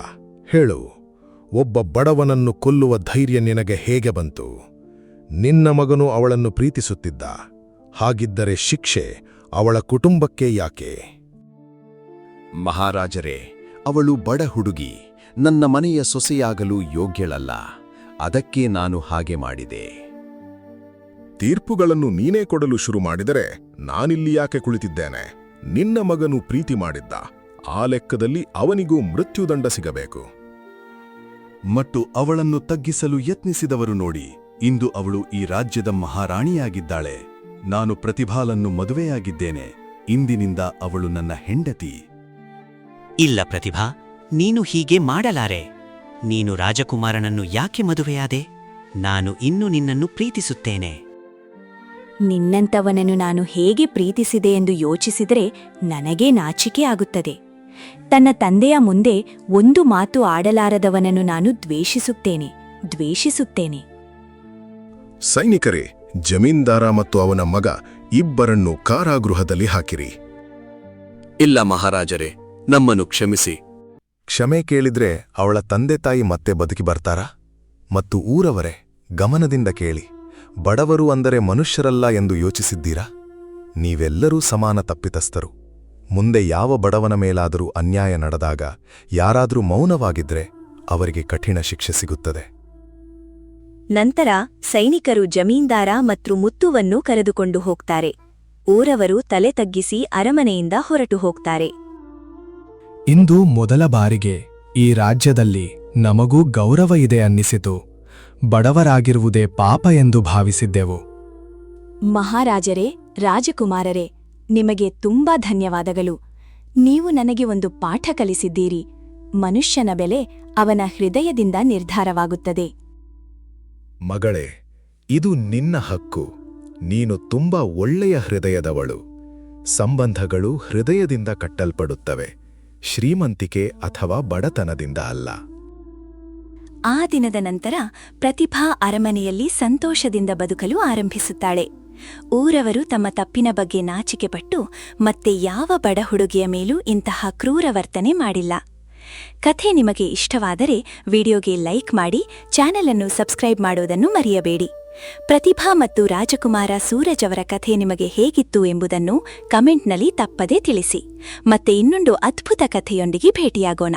ಹೇಳು, ಒಬ್ಬ ಬಡವನನ್ನು ಕೊಲ್ಲುವ ಧೈರ್ಯ ನಿನಗೆ ಹೇಗೆ ಬಂತು? ನಿನ್ನ ಮಗನು ಅವಳನ್ನು ಪ್ರೀತಿಸುತ್ತಿದ್ದ. ಹಾಗಿದ್ದರೆ ಶಿಕ್ಷೆ ಅವಳ ಕುಟುಂಬಕ್ಕೆ ಯಾಕೆ? ಮಹಾರಾಜರೇ, ಅವಳು ಬಡ ಹುಡುಗಿ. ನನ್ನ ಮನೆಯ ಸೊಸೆಯಾಗಲು ಯೋಗ್ಯಳಲ್ಲ. ಅದಕ್ಕೆ ನಾನು ಹಾಗೆ ಮಾಡಿದೆ. ತೀರ್ಪುಗಳನ್ನು ನೀನೇ ಕೊಡಲು ಶುರು ಮಾಡಿದರೆ ನಾನಿಲ್ಲಿ ಯಾಕೆ ಕುಳಿತಿದ್ದೇನೆ? ನಿನ್ನ ಮಗನು ಪ್ರೀತಿ ಮಾಡಿದ್ದ. ಆ ಲೆಕ್ಕದಲ್ಲಿ ಅವನಿಗೂ ಮೃತ್ಯುದಂಡ ಸಿಗಬೇಕು. ಮತ್ತು ಅವಳನ್ನು ತಗ್ಗಿಸಲು ಯತ್ನಿಸಿದವರು ನೋಡಿ, ಇಂದು ಅವಳು ಈ ರಾಜ್ಯದ ಮಹಾರಾಣಿಯಾಗಿದ್ದಾಳೆ. ನಾನು ಪ್ರತಿಭಾಳನ್ನು ಮದುವೆಯಾಗಿದ್ದೇನೆ. ಇಂದಿನಿಂದ ಅವಳು ನನ್ನ ಹೆಂಡತಿ. ಇಲ್ಲ ಪ್ರತಿಭಾ, ನೀನು ಹೀಗೆ ಮಾಡಲಾರೆ. ನೀನು ರಾಜಕುಮಾರನನ್ನು ಯಾಕೆ ಮದುವೆಯಾದೆ? ನಾನು ಇನ್ನೂ ನಿನ್ನನ್ನು ಪ್ರೀತಿಸುತ್ತೇನೆ. ನಿನ್ನಂತವನನ್ನು ನಾನು ಹೇಗೆ ಪ್ರೀತಿಸಿದೆ ಎಂದು ಯೋಚಿಸಿದರೆ ನನಗೇ ನಾಚಿಕೆ ಆಗುತ್ತದೆ. ತನ್ನ ತಂದೆಯ ಮುಂದೆ ಒಂದು ಮಾತು ಆಡಲಾರದವನನ್ನು ನಾನು ದ್ವೇಷಿಸುತ್ತೇನೆ. ಸೈನಿಕರೇ, ಜಮೀನ್ದಾರ ಮತ್ತು ಅವನ ಮಗ ಇಬ್ಬರನ್ನು ಕಾರಾಗೃಹದಲ್ಲಿ ಹಾಕಿರಿ. ಇಲ್ಲ ಮಹಾರಾಜರೇ, ನಮ್ಮನ್ನು ಕ್ಷಮಿಸಿ. ಕ್ಷಮೆ ಕೇಳಿದ್ರೆ ಅವಳ ತಂದೆ ತಾಯಿ ಮತ್ತೆ ಬದುಕಿ ಬರ್ತಾರಾ? ಮತ್ತು ಊರವರೇ, ಗಮನದಿಂದ ಕೇಳಿ. ಬಡವರು ಅಂದರೆ ಮನುಷ್ಯರಲ್ಲ ಎಂದು ಯೋಚಿಸಿದ್ದೀರಾ? ನೀವೆಲ್ಲರೂ ಸಮಾನ ತಪ್ಪಿತಸ್ಥರು. ಮುಂದೆ ಯಾವ ಬಡವನ ಮೇಲಾದರೂ ಅನ್ಯಾಯ ನಡೆದಾಗ ಯಾರಾದರೂ ಮೌನವಾಗಿದ್ರೆ ಅವರಿಗೆ ಕಠಿಣ ಶಿಕ್ಷೆ ಸಿಗುತ್ತದೆ. ನಂತರ ಸೈನಿಕರು ಜಮೀನ್ದಾರ ಮತ್ತು ಮುತ್ತುವನ್ನು ಕರೆದುಕೊಂಡು ಹೋಗ್ತಾರೆ. ಊರವರು ತಲೆ ತಗ್ಗಿಸಿ ಅರಮನೆಯಿಂದ ಹೊರಟು ಹೋಗ್ತಾರೆ. ಇಂದು ಮೊದಲ ಬಾರಿಗೆ ಈ ರಾಜ್ಯದಲ್ಲಿ ನಮಗೂ ಗೌರವ ಇದೆ ಅನ್ನಿಸಿತು. ಬಡವರಾಗಿರುವುದೇ ಪಾಪ ಎಂದು ಭಾವಿಸಿದ್ದೆವು. ಮಹಾರಾಜರೇ, ರಾಜಕುಮಾರರೇ, ನಿಮಗೆ ತುಂಬಾ ಧನ್ಯವಾದಗಳು. ನೀವು ನನಗೆ ಒಂದು ಪಾಠ ಕಲಿಸಿದ್ದೀರಿ. ಮನುಷ್ಯನ ಬೆಲೆ ಅವನ ಹೃದಯದಿಂದ ನಿರ್ಧಾರವಾಗುತ್ತದೆ. ಮಗಳೇ, ಇದು ನಿನ್ನ ಹಕ್ಕು. ನೀನು ತುಂಬಾ ಒಳ್ಳೆಯ ಹೃದಯದವಳು. ಸಂಬಂಧಗಳು ಹೃದಯದಿಂದ ಕಟ್ಟಲ್ಪಡುತ್ತವೆ, ಶ್ರೀಮಂತಿಕೆ ಅಥವಾ ಬಡತನದಿಂದ ಅಲ್ಲ. ಆ ದಿನದ ನಂತರ ಪ್ರತಿಭಾ ಅರಮನೆಯಲ್ಲಿ ಸಂತೋಷದಿಂದ ಬದುಕಲು ಆರಂಭಿಸುತ್ತಾಳೆ. ಊರವರು ತಮ್ಮ ತಪ್ಪಿನ ಬಗ್ಗೆ ನಾಚಿಕೆಪಟ್ಟು ಮತ್ತೆ ಯಾವ ಬಡ ಹುಡುಗಿಯ ಮೇಲೂ ಇಂತಹ ಕ್ರೂರ ವರ್ತನೆ ಮಾಡಿಲ್ಲ. ಕಥೆ ನಿಮಗೆ ಇಷ್ಟವಾದರೆ ವಿಡಿಯೋಗೆ ಲೈಕ್ ಮಾಡಿ, ಚಾನೆಲ್ ಅನ್ನು ಸಬ್ಸ್ಕ್ರೈಬ್ ಮಾಡೋದನ್ನು ಮರೆಯಬೇಡಿ. ಪ್ರತಿಭಾ ಮತ್ತು ರಾಜಕುಮಾರ ಸೂರಜ್ ಅವರ ಕಥೆ ನಿಮಗೆ ಹೇಗಿತ್ತು ಎಂಬುದನ್ನು ಕಮೆಂಟ್ನಲ್ಲಿ ತಪ್ಪದೇ ತಿಳಿಸಿ. ಮತ್ತೆ ಇನ್ನೊಂದು ಅದ್ಭುತ ಕಥೆಯೊಂದಿಗೆ ಭೇಟಿಯಾಗೋಣ.